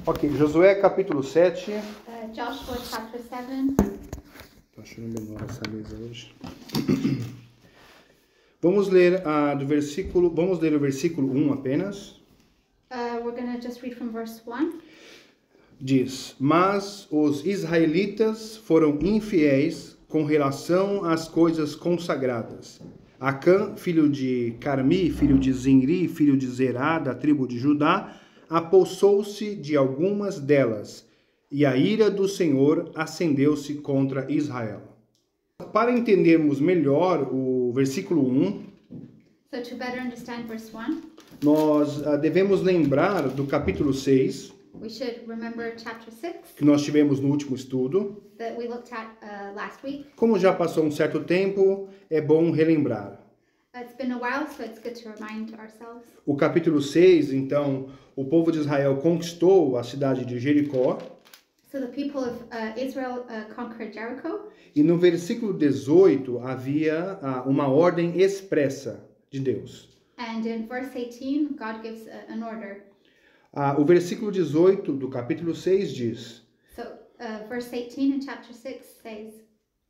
Ok, Josué capítulo 7. Joshua chapter 7. Estou achando menor essa mesa hoje. Vamos ler o versículo 1 apenas. We're going to just read from verse 1. Diz: Mas os israelitas foram infiéis com relação às coisas consagradas. Acã, filho de Carmi, filho de Zinri, filho de Zerá, da tribo de Judá, apossou-se de algumas delas, e a ira do Senhor acendeu-se contra Israel. Para entendermos melhor o versículo 1, So to better understand verse 1, nós devemos lembrar do capítulo 6, we should remember chapter 6 que nós tivemos no último estudo. that we looked at last week. Como já passou um certo tempo, é bom relembrar. It's been a while, so it's good to remind ourselves. O capítulo 6, então, o povo de Israel conquistou a cidade de Jericó. So the people of Israel conquered Jericho. E no versículo 18 havia uma ordem expressa de Deus. And in verse 18, God gives an order. O versículo 18 do capítulo 6 diz: So verse 18 in chapter 6 says,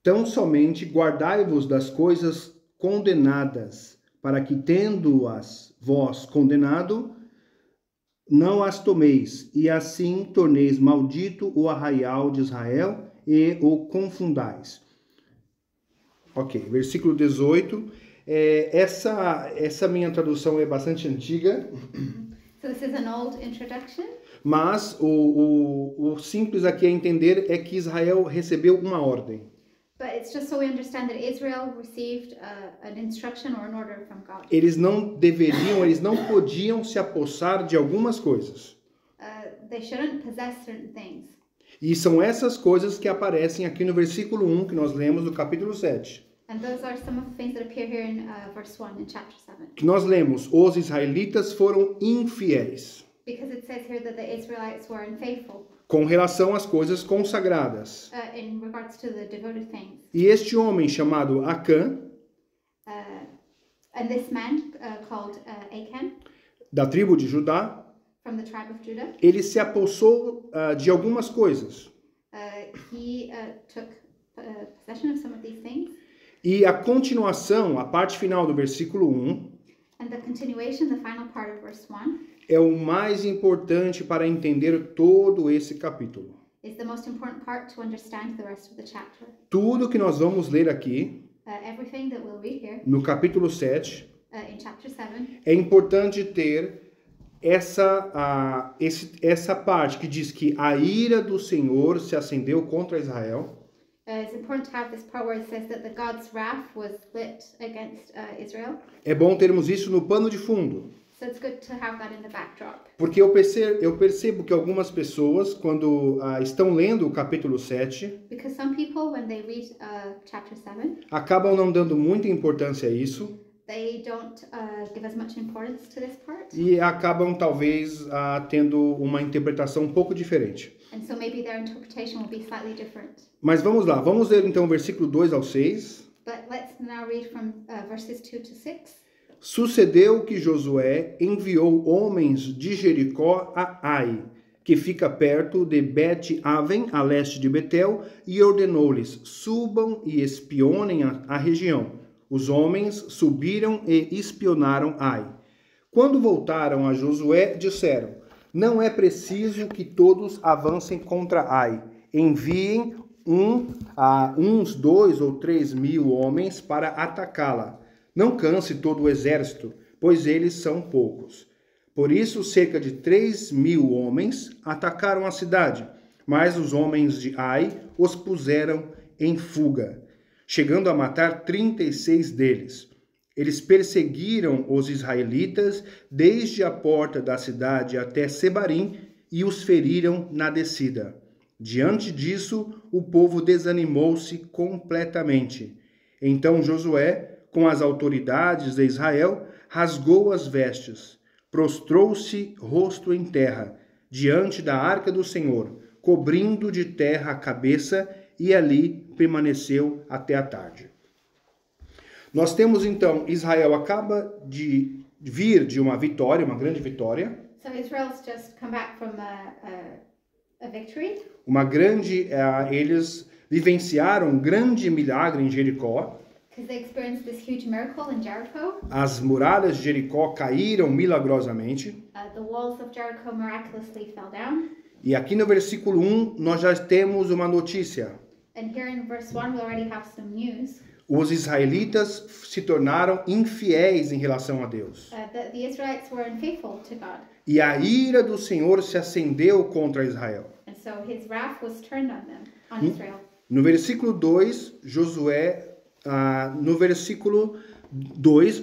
Tão somente guardai-vos das coisas condenadas, para que, tendo-as vós condenado, não as tomeis, e assim torneis maldito o arraial de Israel e o confundais. Ok, versículo 18. Essa minha tradução é bastante antiga. So this is an old introduction. Mas o simples aqui a entender é que Israel recebeu uma ordem. But it's just so we understand that Israel received an instruction or an order from God. Eles não podiam se apossar de algumas coisas. They shouldn't possess certain things. E são essas coisas que aparecem aqui no versículo 1 que nós lemos do capítulo 7. And those are some of the things that appear here in verse 1 in chapter 7. Que nós lemos: os israelitas foram infiéis Because it says here that the Israelites were unfaithful com relação às coisas consagradas. in regards to the devoted things. E este homem chamado Acã, And this man called Achan da tribo de Judá, from the tribe of Judah, ele se apossou de algumas coisas. he took possession of some of these things. E a continuação, a parte final do versículo 1, And the continuation, the final part of verse 1, é o mais importante para entender todo esse capítulo. is the most important part to understand the rest of the chapter. Tudo que nós vamos ler aqui, Everything that we'll read here no capítulo 7, in chapter 7, é importante ter essa parte que diz que a ira do Senhor se acendeu contra Israel. it's important to have this part where it says that the God's wrath was lit against Israel. É bom termos isso no pano de fundo. So it's good to have that in the backdrop. Porque eu percebo que algumas pessoas, quando estão lendo o capítulo 7, Because some people, when they read chapter 7, acabam não dando muita importância a isso they don't give as much importance to this part. e acabam talvez tendo uma interpretação um pouco diferente. And so maybe their interpretation will be slightly different. Mas vamos lá, vamos ler então o versículo 2 ao 6. But let's now read from verses 2 to 6. Sucedeu que Josué enviou homens de Jericó a Ai, que fica perto de Bet-Aven, a leste de Betel, e ordenou-lhes: subam e espionem a região. Os homens subiram e espionaram Ai. Quando voltaram a Josué, disseram: não é preciso que todos avancem contra Ai. Enviem uns 2 ou 3 mil homens para atacá-la. Não canse todo o exército, pois eles são poucos. Por isso, cerca de 3 mil homens atacaram a cidade, mas os homens de Ai os puseram em fuga, chegando a matar 36 deles. Eles perseguiram os israelitas desde a porta da cidade até Sebarim e os feriram na descida. Diante disso, o povo desanimou-se completamente. Então Josué, com as autoridades de Israel, rasgou as vestes, prostrou-se rosto em terra, diante da arca do Senhor, cobrindo de terra a cabeça, e ali permaneceu até a tarde. Nós temos então, Israel acaba de vir de uma vitória, uma grande vitória. So Israel's just come back from victory. Eles vivenciaram um grande milagre em Jericó. Because they experienced this huge miracle in Jericho. As muralhas de Jericó caíram milagrosamente. The walls of Jericho miraculously fell down. E aqui no versículo 1 nós já temos uma notícia. And here in verse 1 we already have some news. Os israelitas se tornaram infiéis em relação a Deus. The Israelites were unfaithful to God. E a ira do Senhor se acendeu contra Israel. And so his wrath was turned on them, on Israel. No versículo 2,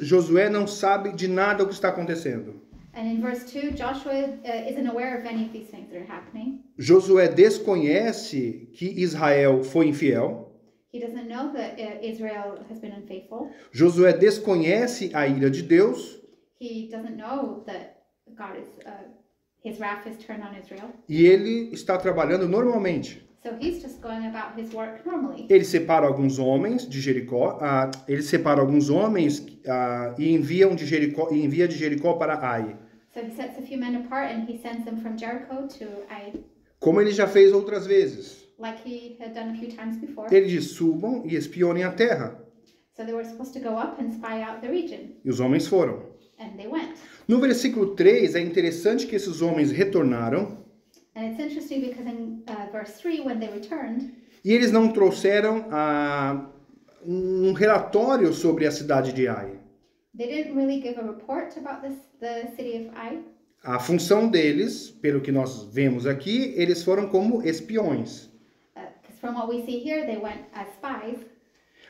Josué não sabe de nada o que está acontecendo. And in verse 2, Joshua isn't aware of any of these things that are happening. Josué desconhece que Israel foi infiel. He doesn't know that Israel has been unfaithful. Josué desconhece a ira de Deus. He doesn't know that God is his wrath is turned on Israel. E ele está trabalhando normalmente. So he's just going about his work normally. Ele separa alguns homens de Jericó, e envia de Jericó para Ai. So he sets a few men apart and he sends them from Jericho to Ai. Como ele já fez outras vezes. Like he had done a few times before. Ele diz: subam e espionem a terra. So they were supposed to go up and spy out the region. E os homens foram. And they went. No versículo 3 é interessante que esses homens retornaram. And it's interesting because in verse 3, when they returned, e eles não trouxeram um relatório sobre a cidade de Ai. They didn't really give a report about the city of Ai. A função deles, pelo que nós vemos aqui, eles foram como espiões. Because from what we see here, they went as spies.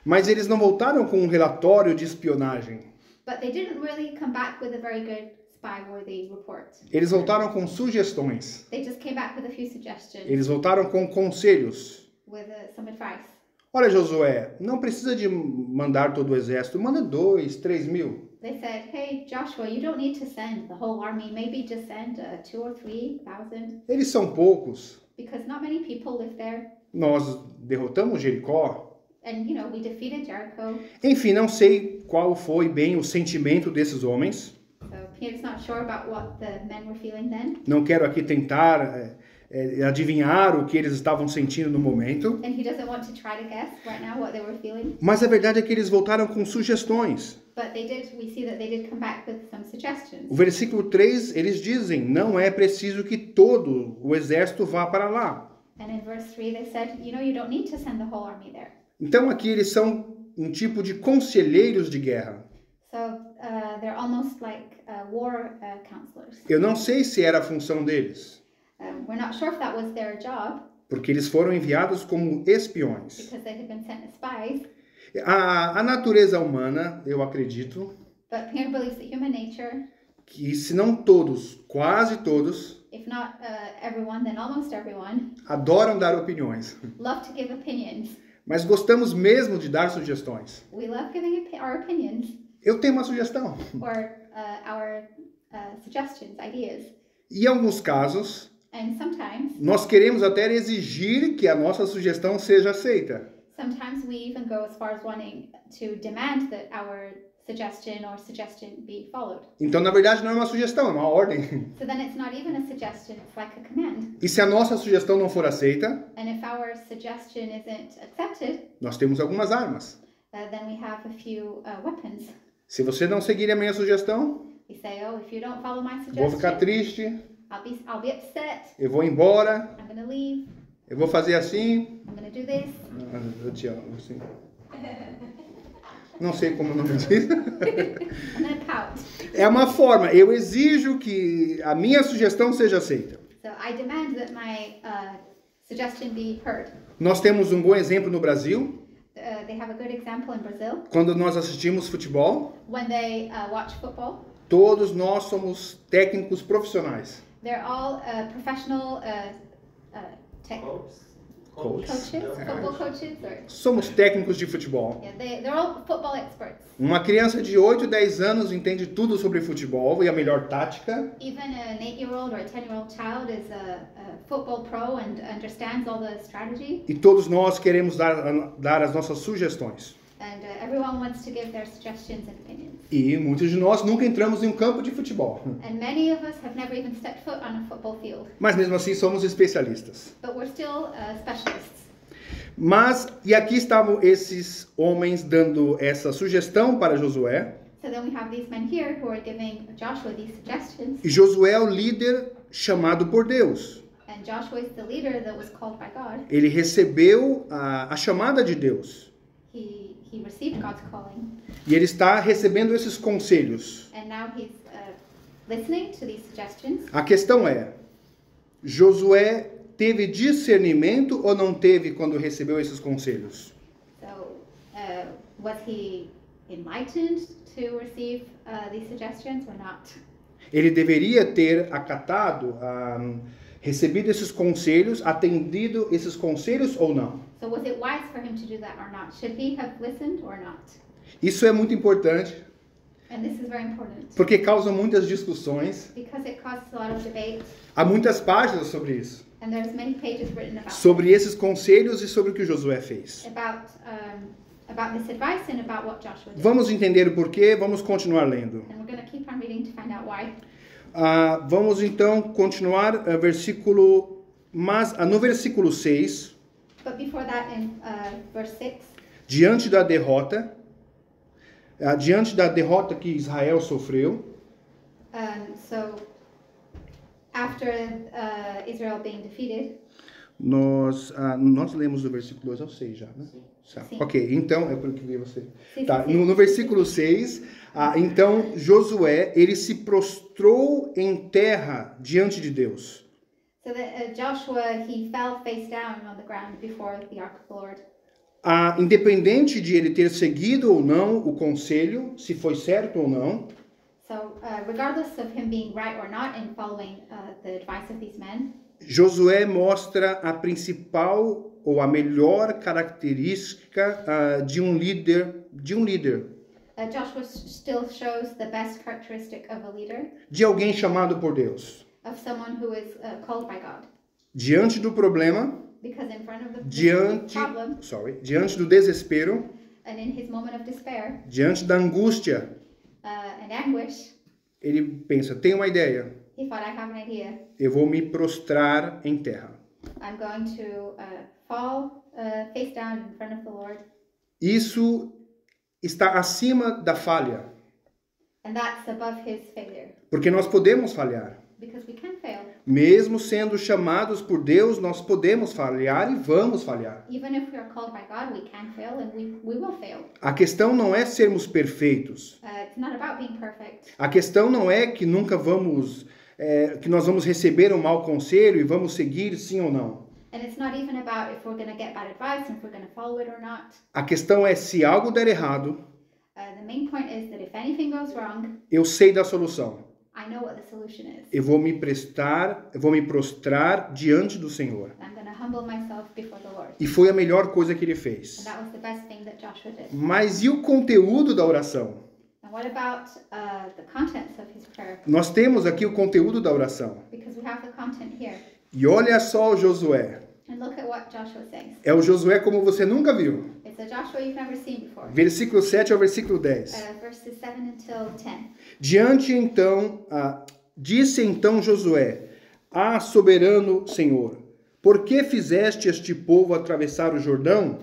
Mas eles não voltaram com um relatório de espionagem. But they didn't really come back with a very good spy-worthy report. Eles voltaram com sugestões. They just came back with a few suggestions. Eles voltaram com conselhos. With some advice. Olha, Josué, não precisa de mandar todo o exército, manda 2, 3 mil. They said, hey, Joshua, you don't need to send the whole army. Maybe just send 2 or 3,000. Eles são poucos. Because not many people live there. Nós derrotamos Jericó. And, we defeated Jericho. Enfim, não sei qual foi bem o sentimento desses homens. So Peter's not sure about what the men were feeling then. Não quero aqui tentar adivinhar o que eles estavam sentindo no momento. And he doesn't want to try to guess right now what they were feeling. Mas a verdade é que eles voltaram com sugestões. But we see that they did come back with some suggestions. O versículo 3, eles dizem: não é preciso que todo o exército vá para lá. And in verse 3 they said, you don't need to send the whole army there. Então aqui eles são um tipo de conselheiros de guerra. So they're almost like war counselors. Eu não sei se era a função deles. We're not sure if that was their job. Porque eles foram enviados como espiões. Because they had been sent as spies. A natureza humana, eu acredito, But Peter believes that human nature, que se não todos, quase todos, if not everyone, then almost everyone, adoram dar opiniões. love to give opinions. Mas gostamos mesmo de dar sugestões. We love giving our opinions. Eu tenho uma sugestão. Or our suggestions, ideas. E em alguns casos, And sometimes, nós queremos até exigir que a nossa sugestão seja aceita. Sometimes we even go as far as wanting to demand that our suggestion be followed. Então, na verdade, não é uma sugestão, é uma ordem. So then it's not even a suggestion, it's like a command. E se a nossa sugestão não for aceita, And if our suggestion isn't accepted, nós temos algumas armas. then we have a few weapons. Se você não seguir a minha sugestão, We say, oh, if you don't follow my vou ficar suggestion, triste, I'll be upset, eu vou embora, I'm going to leave, eu vou fazer assim. I'm going to do this. Eu te amo, assim. Não sei como o nome diz. I'm going to pout. É uma forma, eu exijo que a minha sugestão seja aceita. So I demand that my suggestion be heard. Nós temos um bom exemplo no Brasil, They have a good example in Brazil. quando nós assistimos futebol, When they watch football, todos nós somos técnicos profissionais. they're all professional coaches, football coaches. Somos técnicos de futebol. Yeah, they're all football experts. Uma criança de 8, 10 anos entende tudo sobre futebol e a melhor tática. Even an 8-year-old or a 10-year-old child is a football pro and understands all the strategy. E todos nós queremos dar as nossas sugestões. And everyone wants to give their suggestions and opinions. E muitos de nós nunca entramos em um campo de futebol. And many of us have never even stepped foot on a football field. Mas mesmo assim somos especialistas. But we're still specialists. Mas, e aqui estavam esses homens dando essa sugestão para Josué. So then we have these men here who are giving Joshua these suggestions. E Josué é o líder chamado por Deus. And Joshua is the leader that was called by God. Ele recebeu a chamada de Deus. He received God's calling. E ele está recebendo esses conselhos. And now he's listening to these suggestions. A questão é, Josué teve discernimento ou não teve quando recebeu esses conselhos? So, was he enlightened to receive these suggestions or not? Ele deveria ter acatado, recebido esses conselhos, atendido esses conselhos ou não? So was it wise for him to do that or not? Should he have listened or not? Isso é muito importante, And this is very important porque causa muitas discussões. because it causes a lot of debate, Há muitas páginas sobre isso, and there's many pages written about sobre esses conselhos e sobre o que Josué fez. about this advice and about what Joshua did. Vamos entender o porquê, vamos continuar lendo. And we're going to keep on reading to find out why. Vamos então continuar no versículo 6, But before that, in verse 6, diante da derrota que Israel sofreu, so after Israel being defeated, nós lemos do versículo 2 ao 6 já, né? Sim. Ok, então, é pelo que vi você. Sim, Tá, sim. no versículo 6, então Josué, ele se prostrou em terra diante de Deus. so that Joshua, he fell face down on the ground before the ark of the Lord. Independente de ele ter seguido ou não o conselho, se foi certo ou não, So regardless of him being right or not in following the advice of these men, Josué mostra a principal ou a melhor característica de um líder, Joshua still shows the best characteristic of a leader, de alguém chamado por Deus. of someone who is called by God. Diante do problema, Because in front of the problem, diante do desespero, and in his moment of despair diante da angústia, and anguish, ele pensa, tem uma ideia, he thought, I have an idea. eu vou me prostrar em terra. I'm going to fall face down in front of the Lord. Isso está acima da falha, And that's above his failure. porque nós podemos falhar. Because we can fail. Mesmo sendo chamados por Deus, nós podemos falhar e vamos falhar. Even if we are called by God, we can fail and we will fail. A questão não é sermos perfeitos. It's not about being perfect. A questão não é que que nós vamos receber um mau conselho e vamos seguir sim ou não. And it's not even about if we're going to get bad advice and if we're going to follow it or not. A questão é se algo der errado, The main point is that if anything goes wrong, eu sei da solução. I know what the solution is. Eu vou me prostrar diante do Senhor. I'm going to humble myself before the Lord. E foi a melhor coisa que ele And fez. that was the best thing that Joshua did. Mas e o conteúdo da oração? And what about the contents of his prayer? Nós temos aqui o conteúdo da oração. Because we have the content here. E olha só o Josué. And look at what Joshua says. É o Josué como você nunca viu. It's a Joshua you've never seen before. Versículo 7 ao versículo 10. Verses 7 until 10. Disse então Josué, soberano Senhor, por que fizeste este povo atravessar o Jordão?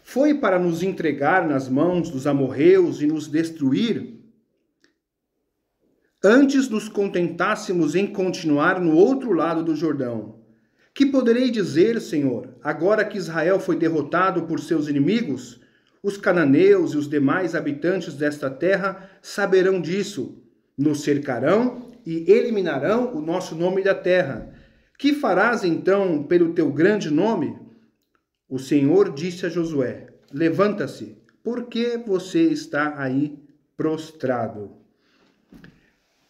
Foi para nos entregar nas mãos dos amorreus e nos destruir? Antes nos contentássemos em continuar no outro lado do Jordão. Que poderei dizer, Senhor, agora que Israel foi derrotado por seus inimigos? Os cananeus e os demais habitantes desta terra saberão disso. Nos cercarão e eliminarão o nosso nome da terra. Que farás então pelo teu grande nome? O Senhor disse a Josué, levanta-se, por que você está aí prostrado?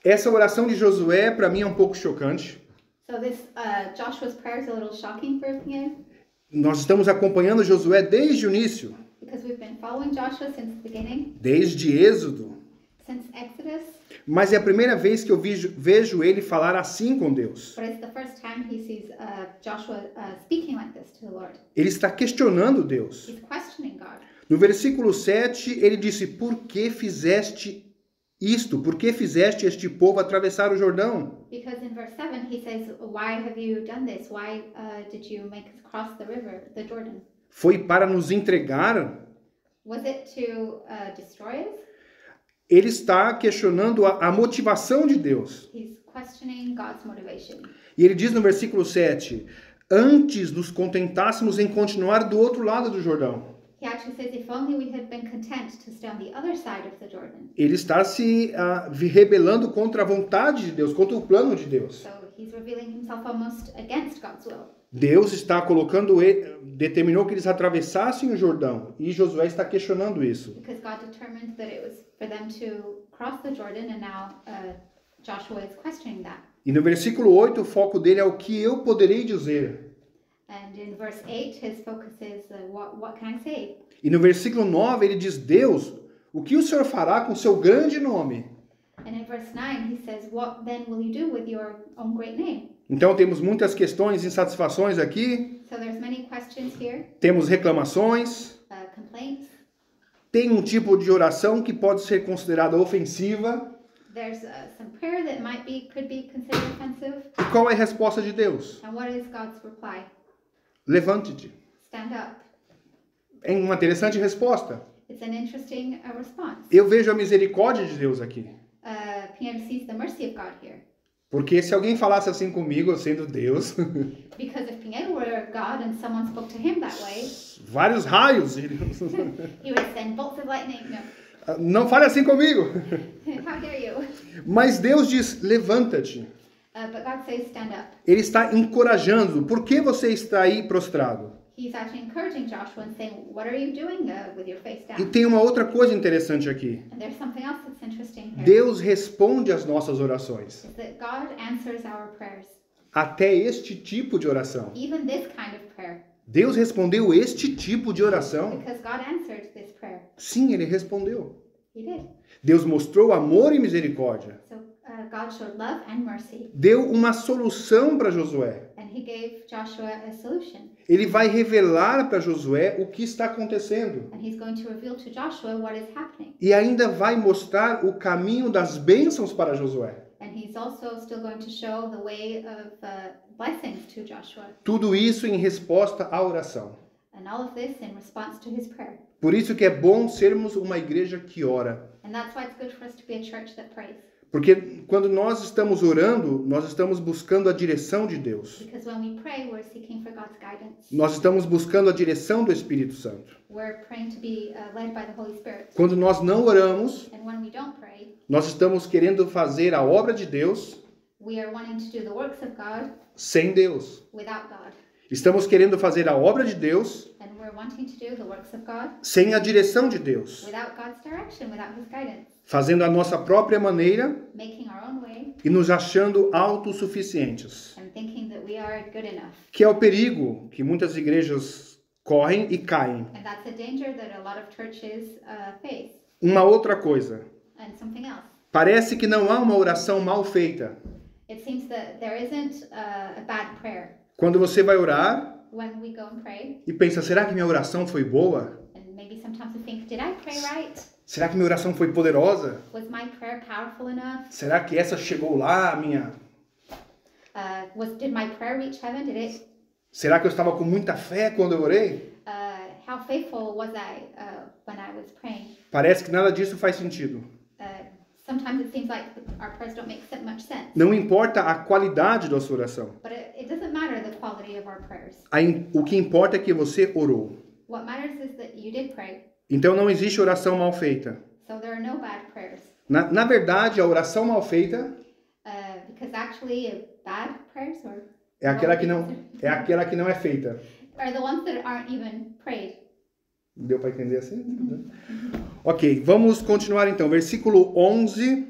Essa oração de Josué, para mim, é um pouco chocante. So this Joshua's prayer is a little shocking for me. Nós estamos acompanhando Josué desde o início, Because we've been following Joshua since the beginning, desde Êxodo. since Exodus. Mas é a primeira vez que eu vejo ele falar assim com Deus. But it's the first time he sees Joshua speaking like this to the Lord. Ele está questionando Deus. He's questioning God. No versículo 7, ele disse: por que fizeste isto? Por que fizeste este povo atravessar o Jordão? Because in verse 7 he says, why have you done this? Why did you make us cross the river, the Jordan? Foi para nos entregar? Was it to destroy us? Ele está questionando a motivação de Deus. He's questioning God's motivation. E ele diz no versículo 7, antes nos contentássemos em continuar do outro lado do Jordão. He actually says, if only we had been content to stay on the other side of the Jordan. Ele está se rebelando contra a vontade de Deus, contra o plano de Deus. So he's revealing himself almost against God's will. Deus está determinou que eles atravessassem o Jordão, e Josué está questionando isso. Because God determined that it was for them to cross the Jordan, and now Joshua is questioning that. E no versículo 8, o foco dele é o que eu poderei dizer. And in verse 8, his focus is, what can I say? E no versículo 9, ele diz, Deus, o que o Senhor fará com seu grande nome? And in verse 9, he says, what then will you do with your own great name? Então temos muitas questões e insatisfações aqui. So there's many questions here, Temos reclamações. complaints. Tem um tipo de oração que pode ser considerada ofensiva. There's some prayer that could be considered offensive. E qual é a resposta de Deus? And what is God's reply? Levante-te. Stand up. É uma interessante resposta. It's an interesting response. Eu vejo a misericórdia de Deus aqui. Pinheiro sees the mercy of God here. Porque se alguém falasse assim comigo, eu sendo Deus, Because if Pinheiro were God and someone spoke to him that way, vários raios. he would send bolts of lightning. No. Não fale assim comigo. How dare you? Mas Deus diz, levanta-te. But God says, stand up. Ele está encorajando. Por que você está aí prostrado? He's actually encouraging Joshua and saying, what are you doing with your face E down? tem uma outra coisa interessante aqui. And there's something else that's interesting here. Deus responde às nossas orações. Is that God answers our prayers. Até este tipo de oração. Even this kind of prayer. Deus respondeu este tipo de oração? Because God answered this prayer. Sim, ele respondeu. He did. Deus mostrou amor e misericórdia. So God showed love and mercy. Deu uma solução para Josué. And he gave Joshua a solution. Ele vai revelar para Josué o que está acontecendo. And he's going to reveal to Joshua what is happening. E ainda vai mostrar o caminho das bênçãos para Josué. And he's also still going to show the way of blessings to Joshua. Tudo isso em resposta à oração. And all of this in response to his prayer. Por isso que é bom sermos uma igreja que ora. And that's why it's good for us to be a church that prays. Porque quando nós estamos orando, nós estamos buscando a direção de Deus. Because when we pray, we're seeking for God's guidance. Nós estamos buscando a direção do Espírito Santo. We're praying to be led by the Holy Spirit. Quando nós não oramos, And when we don't pray, nós estamos querendo fazer a obra de Deus we are wanting to do the works of God sem Deus. without God. Estamos querendo fazer a obra de Deus And we're wanting to do the works of God sem a direção de Deus. without God's direction, without His guidance. Fazendo a nossa própria maneira Making our own way e nos achando autossuficientes. and thinking that we are good enough. Que é o perigo que muitas igrejas correm e caem. And that's a danger that a lot of churches face. Uma outra coisa. And something else. Parece que não há uma oração mal feita. It seems that there isn't a bad prayer. Quando você vai orar When we go and pray, e pensa, será que minha oração foi boa? and maybe sometimes we think, did I pray right? Será que minha oração foi poderosa? Was my prayer powerful enough? Será que essa chegou lá, minha? Did my prayer reach heaven? Did it? Será que eu estava com muita fé quando eu orei? How faithful was I when I was praying? Parece que nada disso faz sentido. Sometimes it seems like our prayers don't make much sense. Não importa a qualidade da sua oração. But it doesn't matter the quality of our prayers. O que importa é que você orou. What matters is that you did pray. Então não existe oração mal feita. So there are no bad prayers. Na verdade, a oração mal feita Because actually bad prayers é aquela que não é feita. are the ones that aren't even prayed. Deu para entender assim? Ok, vamos continuar então. Versículo 11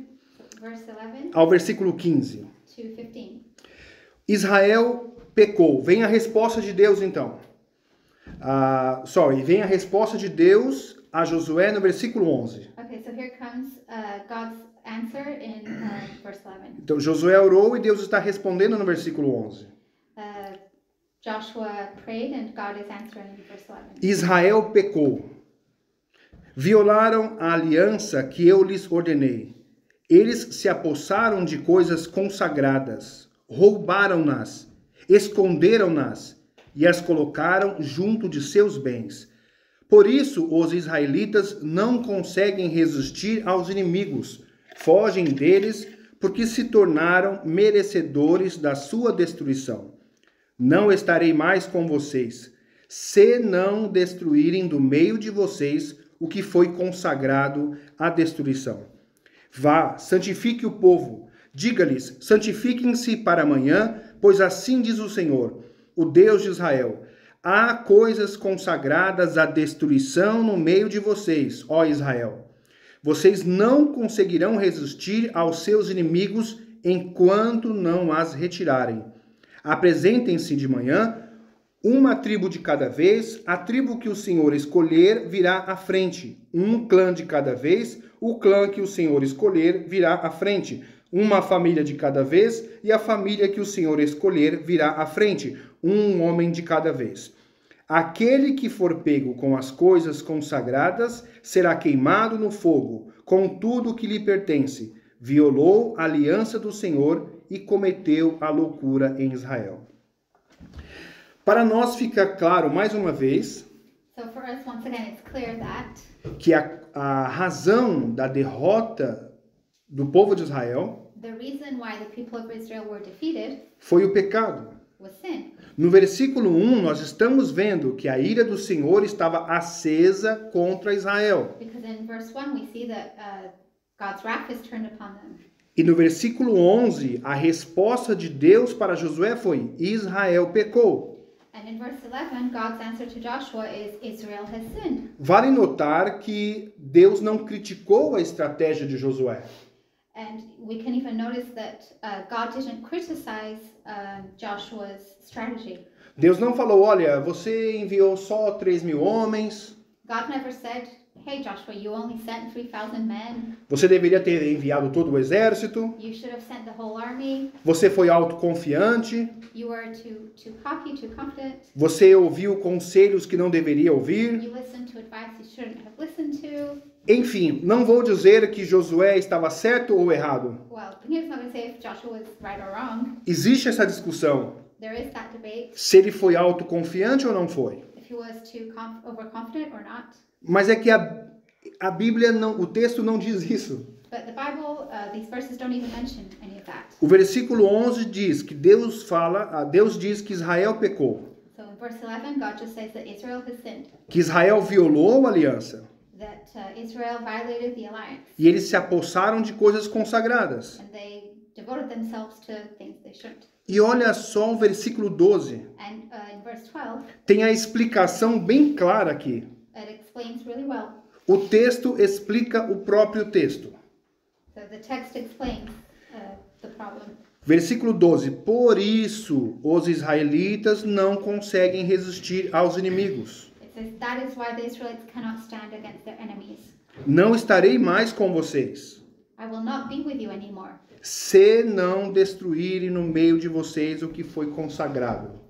Verse 11 ao versículo 15. to 15. Israel pecou. Vem a resposta de Deus então. Vem a resposta de Deus a Josué no versículo 11. Okay, so here comes God's answer in verse 11. Então Josué orou e Deus está respondendo no versículo 11. Joshua prayed and God is answering in verse 11. Israel pecou. Violaram a aliança que eu lhes ordenei. Eles se apossaram de coisas consagradas, roubaram-nas, esconderam-nas e as colocaram junto de seus bens. Por isso, os israelitas não conseguem resistir aos inimigos, fogem deles porque se tornaram merecedores da sua destruição. Não estarei mais com vocês, se não destruírem do meio de vocês o que foi consagrado à destruição. Vá, santifique o povo, diga-lhes, santifiquem-se para amanhã, pois assim diz o Senhor, o Deus de Israel. Há coisas consagradas à destruição no meio de vocês, ó Israel. Vocês não conseguirão resistir aos seus inimigos enquanto não as retirarem. Apresentem-se de manhã, uma tribo de cada vez, a tribo que o Senhor escolher virá à frente. Um clã de cada vez, o clã que o Senhor escolher virá à frente. Uma família de cada vez, e a família que o Senhor escolher virá à frente. Um homem de cada vez. Aquele que for pego com as coisas consagradas será queimado no fogo, com tudo que lhe pertence. Violou a aliança do Senhor e cometeu a loucura em Israel. Para nós fica claro, mais uma vez, So for us, once again, it's clear that que a razão da derrota do povo de Israel the reason why the people of Israel were defeated foi o pecado. was sin. No versículo 1, nós estamos vendo que a ira do Senhor estava acesa contra Israel. Because in verse 1 we see that God's wrath is turned upon them. E no versículo 11, a resposta de Deus para Josué foi: Israel pecou. And in verse 11, God's answer to Joshua is Israel has sinned. Vale notar que Deus não criticou a estratégia de Josué. And we can even notice that God didn't criticize Joshua's strategy. Deus não falou: olha, você enviou só 3.000 homens. God never said, hey Joshua, you only sent 3,000 men. Você deveria ter enviado todo o exército. You should have sent the whole army. Você foi autoconfiante. You were too cocky, too confident. Você ouviu conselhos que não deveria ouvir. You listened to advice you shouldn't have listened to. Enfim, não vou dizer que Josué estava certo ou errado. Well, here's not going to say if Joshua was right or wrong. Existe essa discussão. There is that debate. Se ele foi autoconfiante ou não foi. If he was too overconfident or not. Mas é que a Bíblia, não, o texto não diz isso. But the Bible, these verses don't even mention any of that. O versículo 11 diz que Deus diz que Israel pecou. So in verse 11, God just says that Israel has sinned. Que Israel violou a aliança. That Israel violated the alliance. E eles se apossaram de coisas consagradas. And they devoted themselves to things they shouldn't. E olha só o versículo 12. And in verse 12, Tem a explicação bem clara aqui. it explains really well. O texto explica o próprio texto. So the text explains the problem. Versículo 12. Por isso os israelitas não conseguem resistir aos inimigos. It says, that is why the Israelites cannot stand against their enemies. Não estarei mais com vocês, I will not be with you anymore, se não destruírem no meio de vocês o que foi consagrado.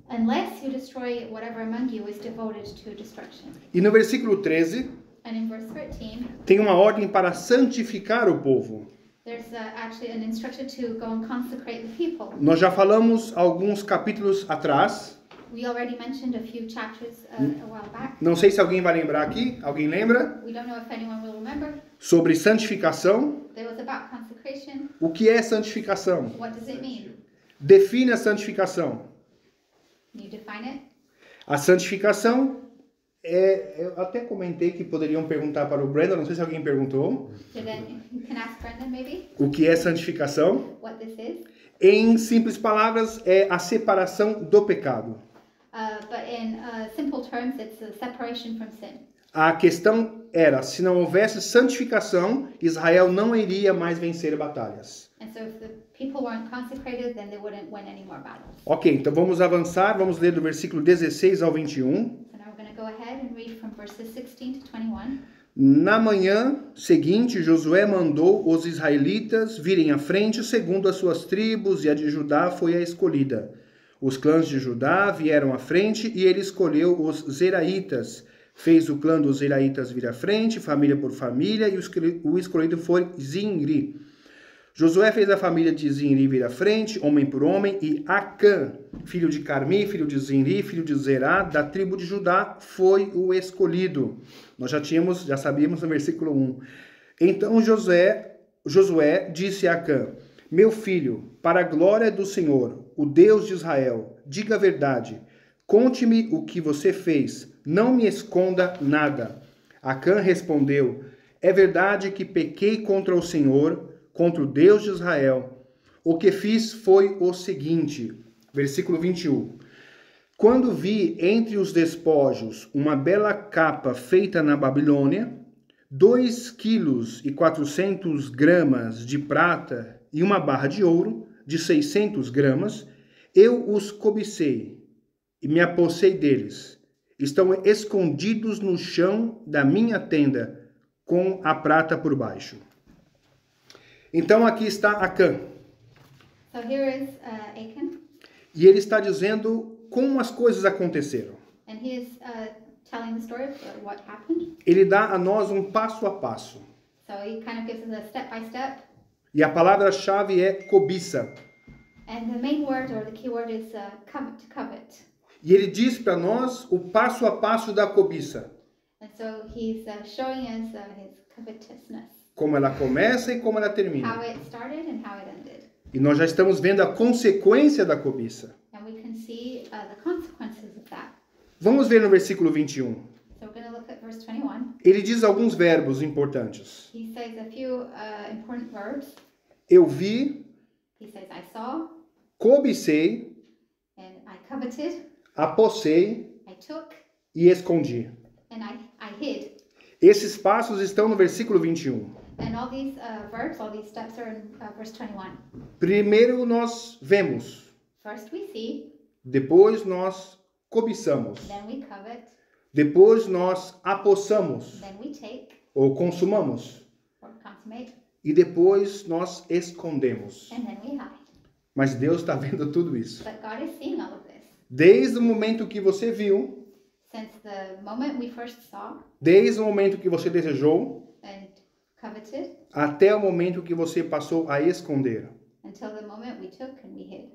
unless you destroy whatever among you is devoted to destruction. E no versículo 13, And in verse 13, tem uma ordem para santificar o povo. there's actually an instruction to go and consecrate the people. Nós já falamos alguns capítulos atrás. We already mentioned a few chapters a while back. Não sei se alguém vai lembrar aqui. Alguém lembra? We don't know if anyone will remember. Sobre santificação. It was about consecration. O que é santificação? What does it mean? Define a santificação. Can you define it? A santificação eu até comentei que poderiam perguntar para o Brandon, não sei se alguém perguntou. So then you can ask Brendan maybe O que é santificação? what this is. Em simples palavras, é a separação do pecado. But in simple terms, it's a separation from sin. A questão era, se não houvesse santificação, Israel não iria mais vencer batalhas. And so if the people weren't consecrated, then they wouldn't win any more battles. Ok, então vamos avançar, vamos ler do versículo 16 ao 21. So now we're going to go ahead and read from verses 16 to 21. Na manhã seguinte, Josué mandou os israelitas virem à frente segundo as suas tribos, e a de Judá foi a escolhida. Os clãs de Judá vieram à frente e ele escolheu os zeraitas, Fez o clã dos Zeraitas vir à frente, família por família, e o escolhido foi Zinri. Josué fez a família de Zinri vir à frente, homem por homem, e Acã, filho de Carmi, filho de Zinri, filho de Zerá, da tribo de Judá, foi o escolhido. Nós já sabíamos no versículo 1. Então Josué disse a Acã: meu filho, para a glória do Senhor, o Deus de Israel, diga a verdade. Conte-me o que você fez, não me esconda nada. Acã respondeu: é verdade que pequei contra o Senhor, contra o Deus de Israel. O que fiz foi o seguinte, versículo 21. Quando vi entre os despojos uma bela capa feita na Babilônia, 2,4 kg de prata e uma barra de ouro de 600 gramas, eu os cobicei e me apossei deles. Estão escondidos no chão da minha tenda, com a prata por baixo. Então aqui está Acã. So here is Achan. E ele está dizendo como as coisas aconteceram. And he is telling the story of what happened. Ele dá a nós um passo a passo. So he kind of gives us a step by step. E a palavra-chave é cobiça. And the main word or the key word is covet. E ele diz para nós o passo a passo da cobiça. And so he's showing us his covetousness. Como ela começa e como ela termina. How it started and how it ended. E nós já estamos vendo a consequência da cobiça. And we can see the consequences of that. Vamos ver no versículo 21. So we're going to look at verse 21. Ele diz alguns verbos importantes. He says a few important verbs. Eu vi, He says I saw, cobicei, and I coveted, apossei I took, e escondi. and I hid. Esses passos estão no versículo 21. And all these verbs, all these steps are in verse 21. Primeiro nós vemos, First we see, depois nós cobiçamos, then we covet, depois nós apossamos then we take ou consumamos or consummate, e depois nós escondemos. and then we hide. Mas Deus está vendo tudo isso. But God is seeing all of this. Desde o momento que você viu, Since the moment we first saw desde o momento que você desejou, and coveted, até o momento que você passou a esconder. until the moment we took and we hid.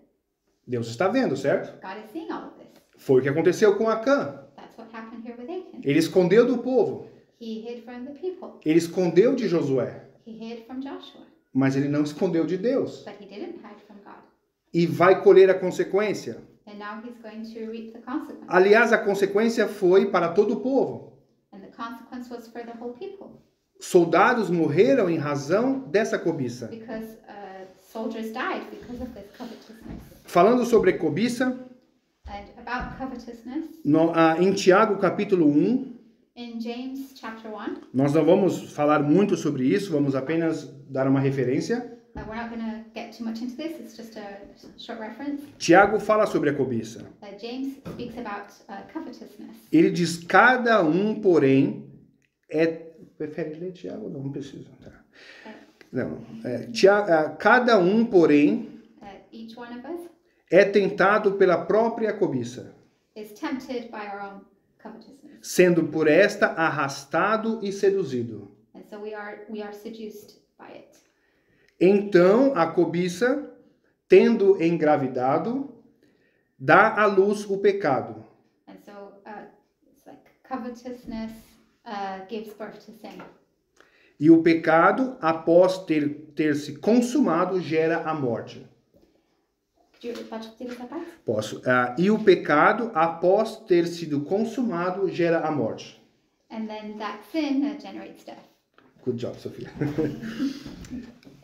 Deus está vendo, certo? God is seeing all of this. Foi o que aconteceu com Acã. That's what happened here with Achan. Ele escondeu do povo. He hid from the people. Ele escondeu de Josué. He hid from Joshua. Mas ele não escondeu de Deus. But he didn't hide from God. E vai colher a consequência. And now he's going to reap the consequence. Aliás, a consequência foi para todo o povo. And the consequence was for the whole people. Soldados morreram em razão dessa cobiça. Because soldiers died because of this covetousness. Falando sobre cobiça, And about covetousness, em Tiago capítulo 1, in James chapter 1, nós não vamos falar muito sobre isso, vamos apenas dar uma referência. we're not going to get too much into this, it's just a short reference. Tiago fala sobre a cobiça. James speaks about covetousness. Ele diz, cada um, porém, Prefere ler Tiago? Não precisa. Tá. Não. Cada um, porém, Each one of us é tentado pela própria cobiça, is tempted by our own covetousness. sendo por esta arrastado e seduzido. And so we are seduced by it. Então, a cobiça, tendo engravidado, dá à luz o pecado. And so it's like covetousness gives birth to sin. E o pecado, após ter se consumado, gera a morte. Pode repetir essa parte? Posso. E o pecado, após ter sido consumado, gera a morte. And then that sin generates death. Good job, Sofia.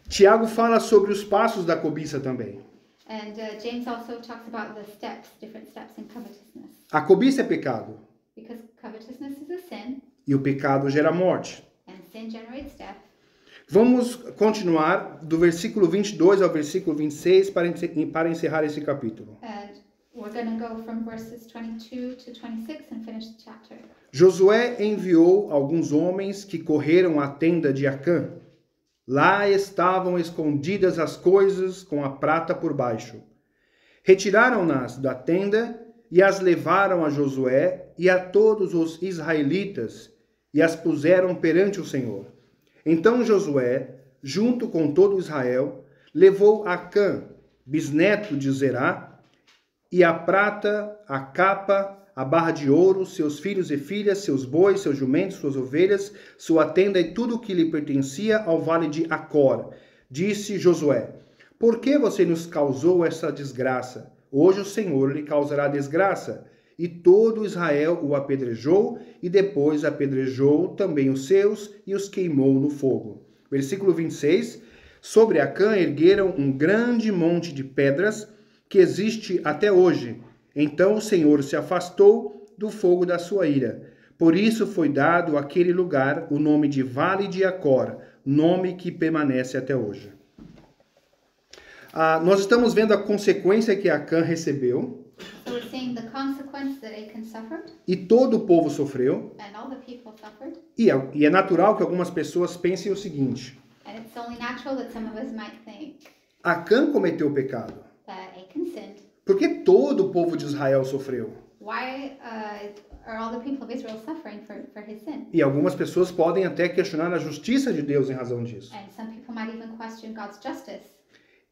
Tiago fala sobre os passos da cobiça também. And James also talks about the steps, different steps in covetousness. A cobiça é pecado. Because covetousness is a sin, E o pecado gera morte. and sin generates death. Vamos continuar do versículo 22 ao versículo 26 para encerrar esse capítulo. And we're going to go from verses 22 to 26 and finish the chapter. Josué enviou alguns homens que correram à tenda de Acã. Lá estavam escondidas as coisas com a prata por baixo. Retiraram-nas da tenda e as levaram a Josué e a todos os israelitas e as puseram perante o Senhor. Então Josué, junto com todo Israel, levou Acã, bisneto de Zerá, e a prata, a capa, a barra de ouro, seus filhos e filhas, seus bois, seus jumentos, suas ovelhas, sua tenda e tudo o que lhe pertencia ao vale de Acor. Disse Josué: por que você nos causou essa desgraça? Hoje o Senhor lhe causará desgraça. E todo Israel o apedrejou, e depois apedrejou também os seus e os queimou no fogo. Versículo 26. Sobre Acã ergueram um grande monte de pedras, que existe até hoje. Então o Senhor se afastou do fogo da sua ira. Por isso foi dado àquele lugar o nome de Vale de Acor, nome que permanece até hoje. Nós estamos vendo a consequência que Acã recebeu. So we're seeing the consequence that Achan suffered, E todo o povo sofreu. and all the people suffered. E é natural que algumas pessoas pensem o seguinte: And it's only natural that some of us might think Acã cometeu o pecado. that Achan sinned. Por que todo o povo de Israel sofreu? Why are all the people of Israel suffering for his sin? E algumas pessoas podem até questionar a justiça de Deus em razão disso. And some people might even question God's justice.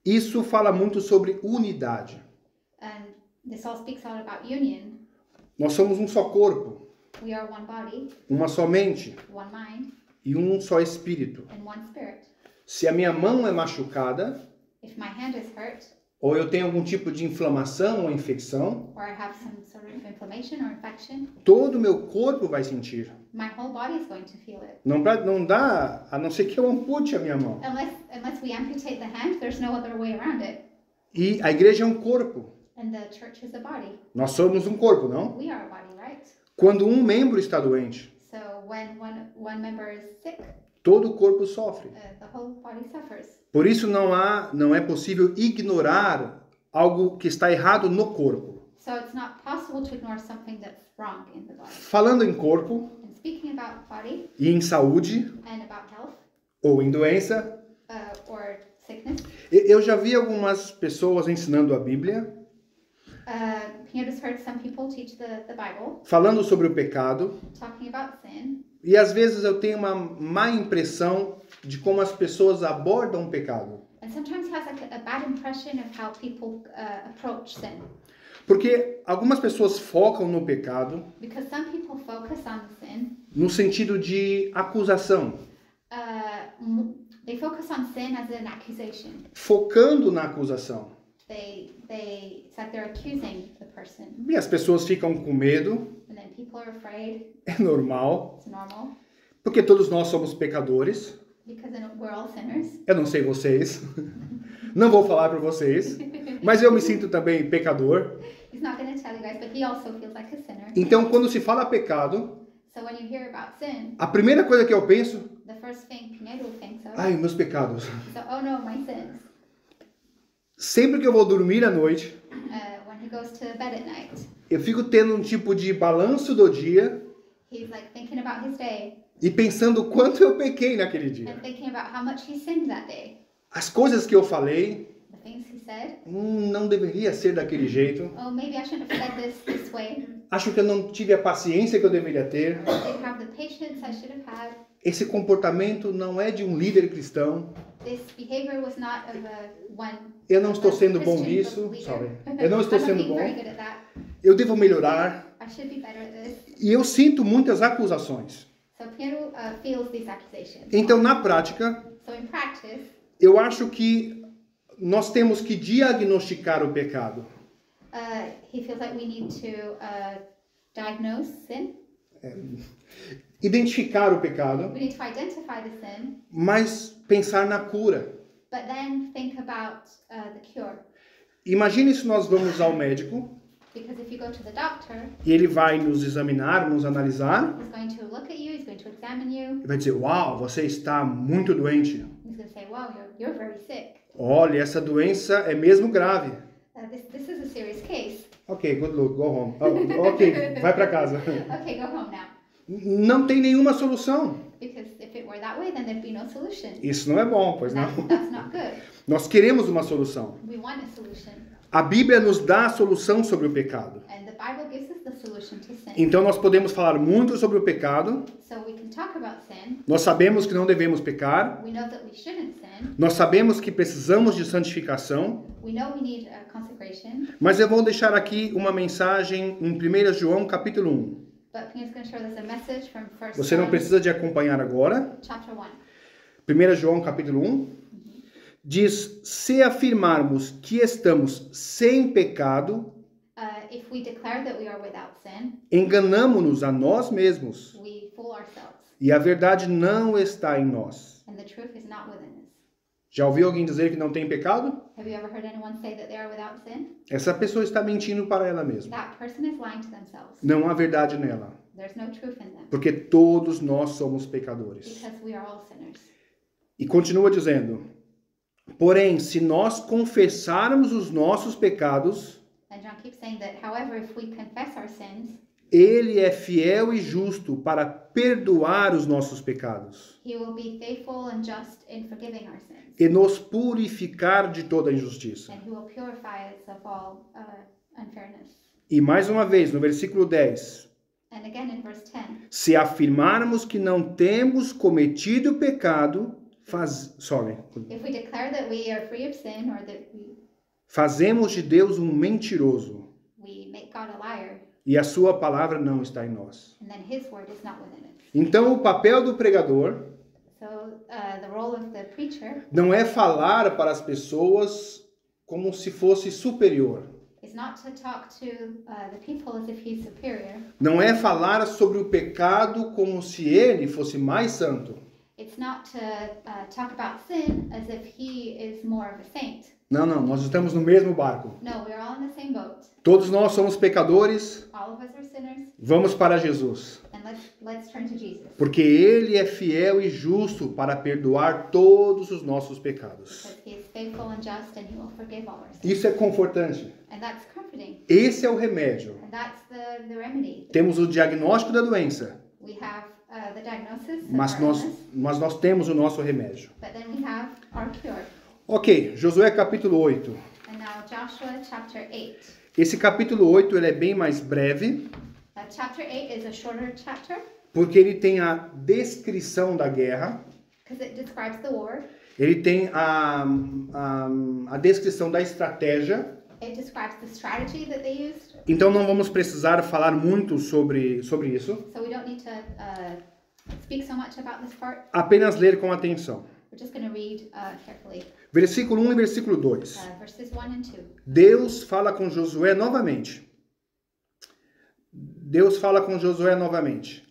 Isso fala muito sobre unidade. And this all speaks out about union. Nós somos um só corpo, We are one body, uma só mente one mind, e um só espírito. and one spirit. Se a minha mão é machucada, If my hand is hurt, ou eu tenho algum tipo de inflamação ou infecção, or I have some sort of inflammation or infection, todo o meu corpo vai sentir. my whole body is going to feel it. Não dá, a não ser que eu ampute a minha mão. Unless we amputate the hand, there's no other way around it. E a igreja é um corpo. And the church is a body. Nós somos um corpo, não? We are a body, right? Quando um membro está doente, So when one member is sick, todo o corpo sofre. the whole body suffers. Por isso não é possível ignorar algo que está errado no corpo. So it's not possible to ignore something that's wrong in the body. Falando em corpo And speaking about body e em saúde and about health ou em doença, or sickness, eu já vi algumas pessoas ensinando a Bíblia, you just heard some people teach the Bible, falando sobre o pecado, talking about sin, e às vezes eu tenho uma má impressão de como as pessoas abordam o pecado. and sometimes has like a bad impression of how people approach sin. Porque algumas pessoas focam no pecado Because some people focus on the sin, no sentido de acusação, they focus on sin as an accusation. focando na acusação. It's like they're accusing the person, E as pessoas ficam com medo, and then people are afraid. é normal, It's normal porque todos nós somos pecadores. because we're all sinners. Eu não sei vocês, não vou falar para vocês, mas eu me sinto também pecador. He's not going to tell you guys, but he also feels like a sinner. Então, quando se fala pecado, So when you hear about sin, a primeira coisa que eu penso, the first thing Pinheiro thinks of ai, meus pecados. is, oh no, my sins. Sempre que eu vou dormir à noite, When he goes to bed at night, eu fico tendo um tipo de balanço do dia he's like thinking about his day e pensando o quanto eu pequei naquele dia. and thinking about how much he sinned that day. As coisas que eu falei, The things he said. não deveria ser daquele jeito. Oh, maybe I shouldn't have said this way. Acho que eu não tive a paciência que eu deveria ter. I didn't have the patience I should have had. Esse comportamento não é de um líder cristão. This behavior was not of one. Eu não estou sendo bom Christian nisso. leader. Sorry. Eu não estou I'm not sendo being bom. very good at that. Eu devo melhorar. I should be better at this. E eu sinto muitas acusações. So Pinheiro feels these accusations. Então, na prática, So in practice, eu acho que nós temos que diagnosticar o pecado. he feels like we need to diagnose sin. Identificar o pecado, We need to identify the sin, mas pensar na cura. but then think about the cure. Imagine se nós vamos ao médico Because if you go to the doctor, e ele vai nos examinar, nos analisar, he's going to look at you, he's going to examine you, e vai dizer, uau, você está muito doente. he's going to say, wow, you're very sick. Olha, essa doença é mesmo grave. This is a serious case. Ok, good luck, go home. Oh, ok, vai para casa. Okay, go home now. Não tem nenhuma solução. Because if it were that way, then there'd be no solution. Isso não é bom, pois não? That's not good. Nós queremos uma solução. We want a solution. A Bíblia nos dá a solução sobre o pecado. And the Bible solution to sin. Então nós podemos falar muito sobre o pecado. So we can talk about sin. Nós sabemos que não devemos pecar. We know that we shouldn't sin. Nós sabemos que precisamos de santificação. We know we need consecration. Mas eu vou deixar aqui uma mensagem em 1 João capítulo 1. But Pinha's going to share us a message from 1 Você não John, precisa de acompanhar agora. chapter 1. 1 João capítulo 1 diz: se afirmarmos que estamos sem pecado, If we declare that we are without sin, enganamo-nos a nós mesmos, we fool ourselves, e a verdade não está em nós. and the truth is not within us. Já ouviu alguém dizer que não tem pecado? Have you ever heard anyone say that they are without sin? Essa pessoa está mentindo para ela mesma. That person is lying to themselves. Não há verdade nela, There's no truth in them, porque todos nós somos pecadores. because we are all sinners. E continua dizendo: porém, se nós confessarmos os nossos pecados, And John keeps saying that, however, if we confess our sins, ele é fiel e justo para perdoar os nossos pecados he will be faithful and just in forgiving our sins, e nos purificar de toda injustiça. and he will purify us of all unfairness. E mais uma vez, no versículo 10, And again in verse 10, se afirmarmos que não temos cometido pecado, if we declare that we are free of sin, or that fazemos de Deus um mentiroso, we make God a liar, e a sua palavra não está em nós. and then his word is not within us. Então, o papel do pregador So the role of the preacher não é falar para as pessoas como se fosse superior. is not to talk to the people as if he's superior. Não é falar sobre o pecado como se ele fosse mais santo. It's not to talk about sin as if he is more of a saint. Não, nós estamos no mesmo barco. No, we're all in the same boat. Todos nós somos pecadores. All of us are sinners, Vamos para Jesus, and let's turn to Jesus. porque ele é fiel e justo para perdoar todos os nossos pecados. Because he is faithful and just, and he will forgive all our sins. Isso é confortante. And that's comforting. Esse é o remédio. And that's the remedy. Temos o diagnóstico da doença, We have the diagnosis of mas our illness, nós temos o nosso remédio. but then we have our cure. Ok, Josué capítulo 8. And now Joshua chapter 8. Esse capítulo 8 ele é bem mais breve, Chapter 8 is a shorter chapter porque ele tem a descrição da guerra, because it describes the war. ele tem a descrição da estratégia. It describes the strategy that they used. Então não vamos precisar falar muito sobre isso, So we don't need to speak so much about this part. apenas ler com atenção. We're just going to read carefully Versículo 1 e versículo 2. verses 1 and 2. Deus fala com Josué novamente. Deus fala com Josué novamente.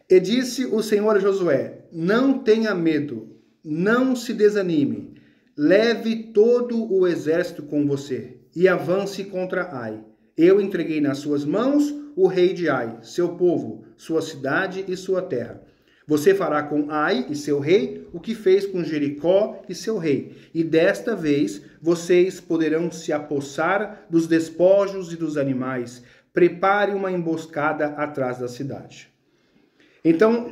E disse o Senhor a Josué: não tenha medo, não se desanime. Leve todo o exército com você e avance contra Ai. Eu entreguei nas suas mãos o rei de Ai, seu povo, sua cidade e sua terra. Você fará com Ai e seu rei o que fez com Jericó e seu rei. E desta vez vocês poderão se apossar dos despojos e dos animais. Prepare uma emboscada atrás da cidade. Então,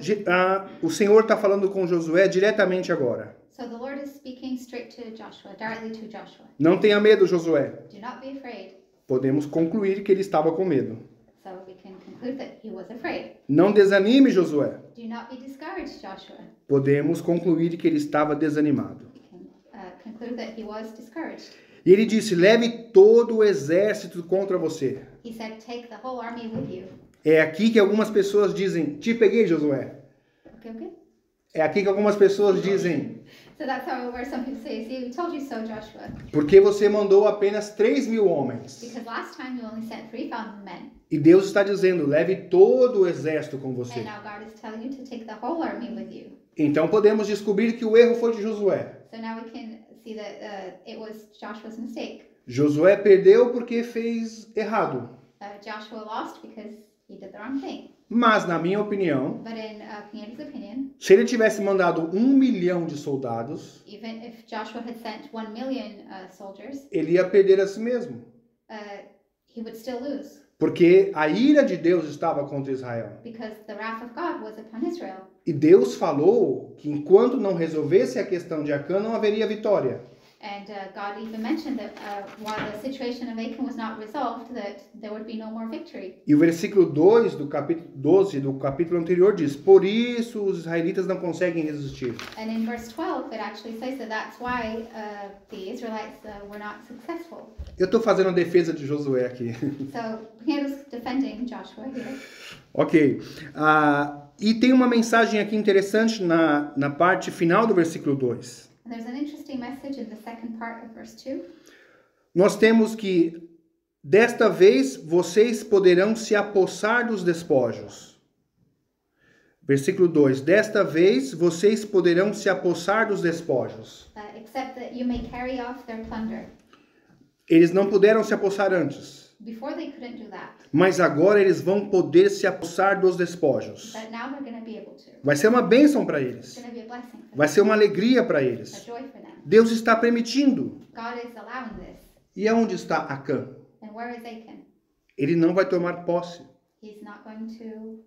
o Senhor está falando com Josué diretamente agora. So the Lord is speaking straight to Joshua, directly to Joshua. Não tenha medo, Josué. Do not be afraid. Podemos concluir que ele estava com medo. So we can conclude that he was afraid. Não desanime, Josué. Do not be discouraged, Joshua. Podemos concluir que ele estava desanimado. We can conclude that he was discouraged. E ele disse: leve todo o exército contra você. He said, take the whole army with you. É aqui que algumas pessoas dizem: te peguei, Josué. Okay. É aqui que algumas pessoas dizem: So that's where some people say, see, we told you so, Joshua. porque você mandou apenas 3.000 homens. Because last time you only sent 3,000 men. E Deus está dizendo: leve todo o exército com você. And now God is telling you to take the whole army with you. Então podemos descobrir que o erro foi de Josué. So now we can see that it was Joshua's mistake. Josué perdeu porque fez errado. Joshua lost because he did the wrong thing. Mas, na minha opinião, But in Pinheira's opinion, se ele tivesse mandado 1 milhão de soldados, even if Joshua had sent 1 million soldiers, ele ia perder a si mesmo. he would still lose. Porque a ira de Deus estava contra Israel. Because the wrath of God was upon Israel. E Deus falou que enquanto não resolvesse a questão de Acã, não haveria vitória. And God even mentioned that while the situation of Achan was not resolved, that there would be no more victory. E o versículo 2 do capítulo 12 do capítulo anterior diz: por isso os israelitas não conseguem resistir. And in verse 12, it actually says that that's why the Israelites were not successful. Eu estou fazendo a defesa de Josué aqui. So here's defending Joshua here. Ok. E tem uma mensagem aqui interessante na parte final do versículo 2. There's an interesting message in the second part of verse 2. Nós temos que, desta vez, vocês poderão se apossar dos despojos. Versículo 2. Desta vez, vocês poderão se apossar dos despojos. Except that you may carry off their plunder. Eles não puderam se apossar antes. Before they couldn't do that. Mas agora eles vão poder se apossar dos despojos. But now they're going to be able to. Vai ser uma bênção para eles. It's going to be a blessing for them. Vai ser uma alegria para A eles. joy for them. Deus está permitindo. God is allowing this. E aonde está Acã? And where is Achan? Ele não vai tomar posse He's not going to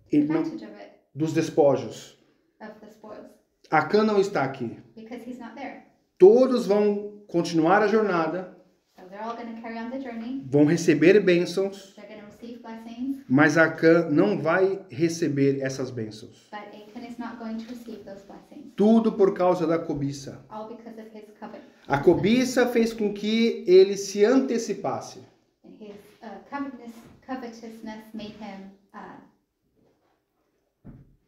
take Ele não- advantage of it, dos despojos. of the spoils, Acã não está aqui. because he's not there. Todos vão continuar a jornada, So they're all going to carry on the journey. vão receber bênçãos, They're going to receive blessings, mas Acã não vai receber essas bênçãos. but Achan is not going to receive those blessings. Tudo por causa da cobiça. All because of his covet. A cobiça fez com que ele se antecipasse. And his covetousness made him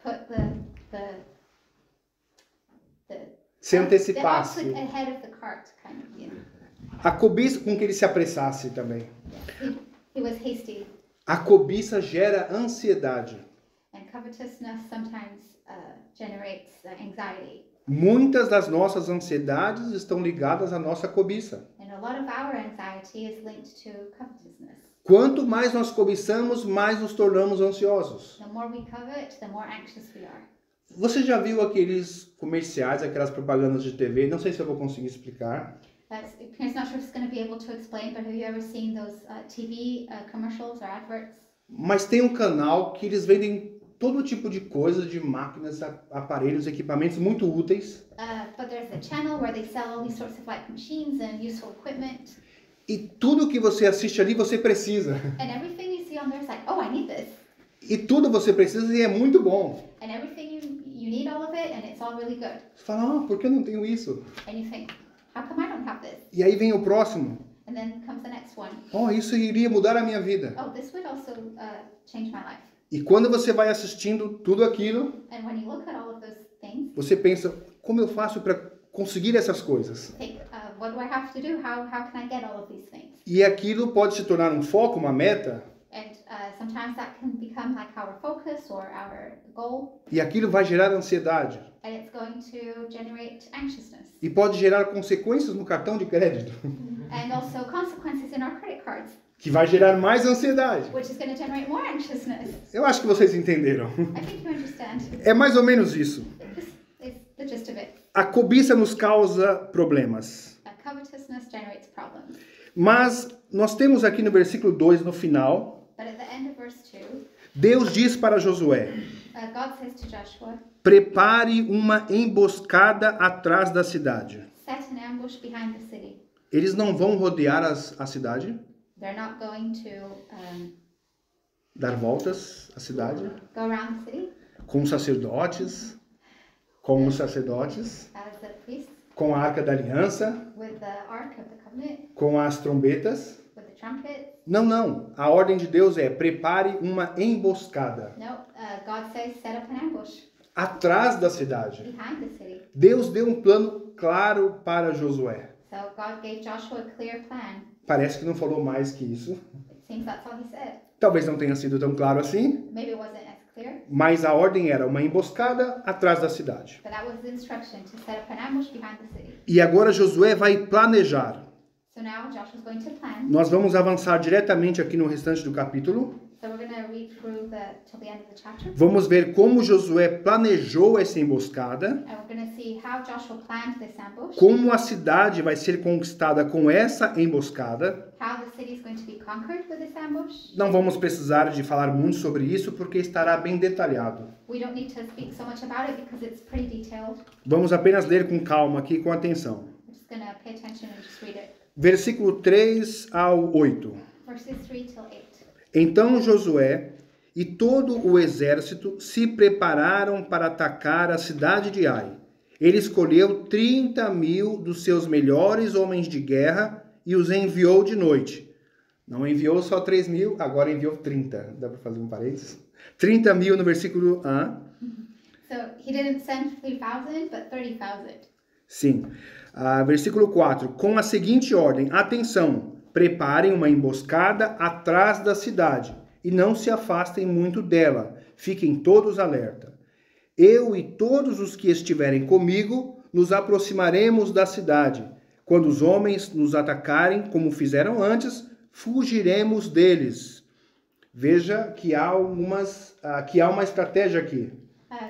put Se the antecipasse. ox ahead of the cart, kind of, you know. A cobiça com que ele se apressasse também. He was hasty, A cobiça gera ansiedade. and covetousness sometimes generates anxiety. Muitas das nossas ansiedades estão ligadas à nossa cobiça. And a lot of our anxiety is linked to covetousness. Quanto mais nós cobiçamos, mais nos tornamos ansiosos. The more we covet, the more anxious we are. Você já viu aqueles comerciais, aquelas propagandas de TV? Não sei se eu vou conseguir explicar. Pierre's not sure if he's going to be able to explain, but have you ever seen those TV commercials or adverts? Mas tem um canal que eles vendem todo tipo de coisa, de máquinas, aparelhos, equipamentos muito úteis. But there's a channel where they sell all these sorts of like machines and useful equipment. E tudo que você assiste ali, você precisa. And everything you see on there is like, oh, I need this. E tudo você precisa e é muito bom. And everything you need all of it, and it's all really good. Você fala, por que eu não tenho isso? And you think, how come I don't have this? E aí vem o próximo. And then comes the next one. Isso iria mudar a minha vida. Oh, this would also change my life. E quando você vai assistindo tudo aquilo, And when you look at all of those things, você pensa, como eu faço para conseguir essas coisas? think, what do I have to do? How can I get all of these things? E aquilo pode se tornar um foco, uma meta, And sometimes that can become like our focus or our goal, e aquilo vai gerar ansiedade. and it's going to generate anxiousness E pode gerar consequências no cartão de crédito, and also consequences in our credit cards, que vai gerar mais ansiedade. which is going to generate more anxiousness. Eu acho que vocês entenderam. I think you understand. É mais ou menos isso. This is the gist of it. A cobiça nos causa problemas. Covetousness generates problems. Mas nós temos aqui no versículo 2, no final, But at the end of verse 2, Deus diz para Josué: God says to Joshua, prepare uma emboscada atrás da cidade. set an ambush behind the city. Eles não vão rodear a cidade, They're not going to dar voltas à cidade, go around the city com os sacerdotes, as the priests com a Arca da Aliança, with the Ark of the Covenant, com as trombetas. with the trumpet. Não. A ordem de Deus é: prepare uma emboscada No, God says set up an ambush atrás da cidade. behind the city. Deus deu um plano claro para Josué. So God gave Joshua a clear plan. Parece que não falou mais que isso. It seems that's all he said. Talvez não tenha sido tão claro assim, Maybe it wasn't as clear, mas a ordem era uma emboscada atrás da cidade. but that was the instruction, to set up an ambush behind the city. E agora Josué vai planejar. So now Joshua's going to plan. Nós vamos avançar diretamente aqui no restante do capítulo. So we're going to read through till the end of the chapter. Vamos ver como Josué planejou essa emboscada, And we're going to see how Joshua planned this ambush, como a cidade vai ser conquistada com essa emboscada. how the city is going to be conquered with this ambush. Não vamos precisar de falar muito sobre isso porque estará bem detalhado. We don't need to speak so much about it because it's pretty detailed. Vamos apenas ler com calma aqui, com atenção. We're just just going to pay attention and just read it. Versículo 3 ao 8. Verses 3 till 8. Então Josué e todo o exército se prepararam para atacar a cidade de Ai. Ele escolheu 30.000 dos seus melhores homens de guerra e os enviou de noite. Não enviou só 3.000, agora enviou 30. Dá para fazer um parênteses? 30.000 no versículo 1. So he didn't send 3,000, but 30,000. Sim. Versículo 4. Com a seguinte ordem: atenção, preparem uma emboscada atrás da cidade e não se afastem muito dela. Fiquem todos alerta. Eu e todos os que estiverem comigo nos aproximaremos da cidade. Quando os homens nos atacarem, como fizeram antes, fugiremos deles. Veja que há uma estratégia aqui.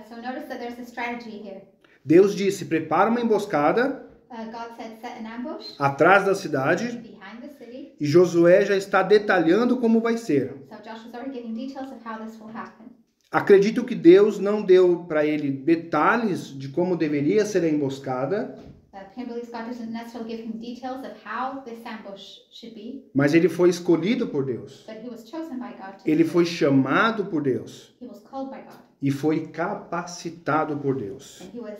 So notice that there's a strategy here. Deus disse: prepara uma emboscada God said set an ambush atrás da cidade, behind the city. e Josué já está detalhando como vai ser. So Joshua's already giving details of how this will happen. Acredito que Deus não deu para ele detalhes de como deveria ser a emboscada, He believes God doesn't necessarily give him details of how this ambush should be, mas ele foi escolhido por Deus. but he was chosen by God. Ele foi chamado por Deus He was called by God, e foi capacitado por Deus. and he was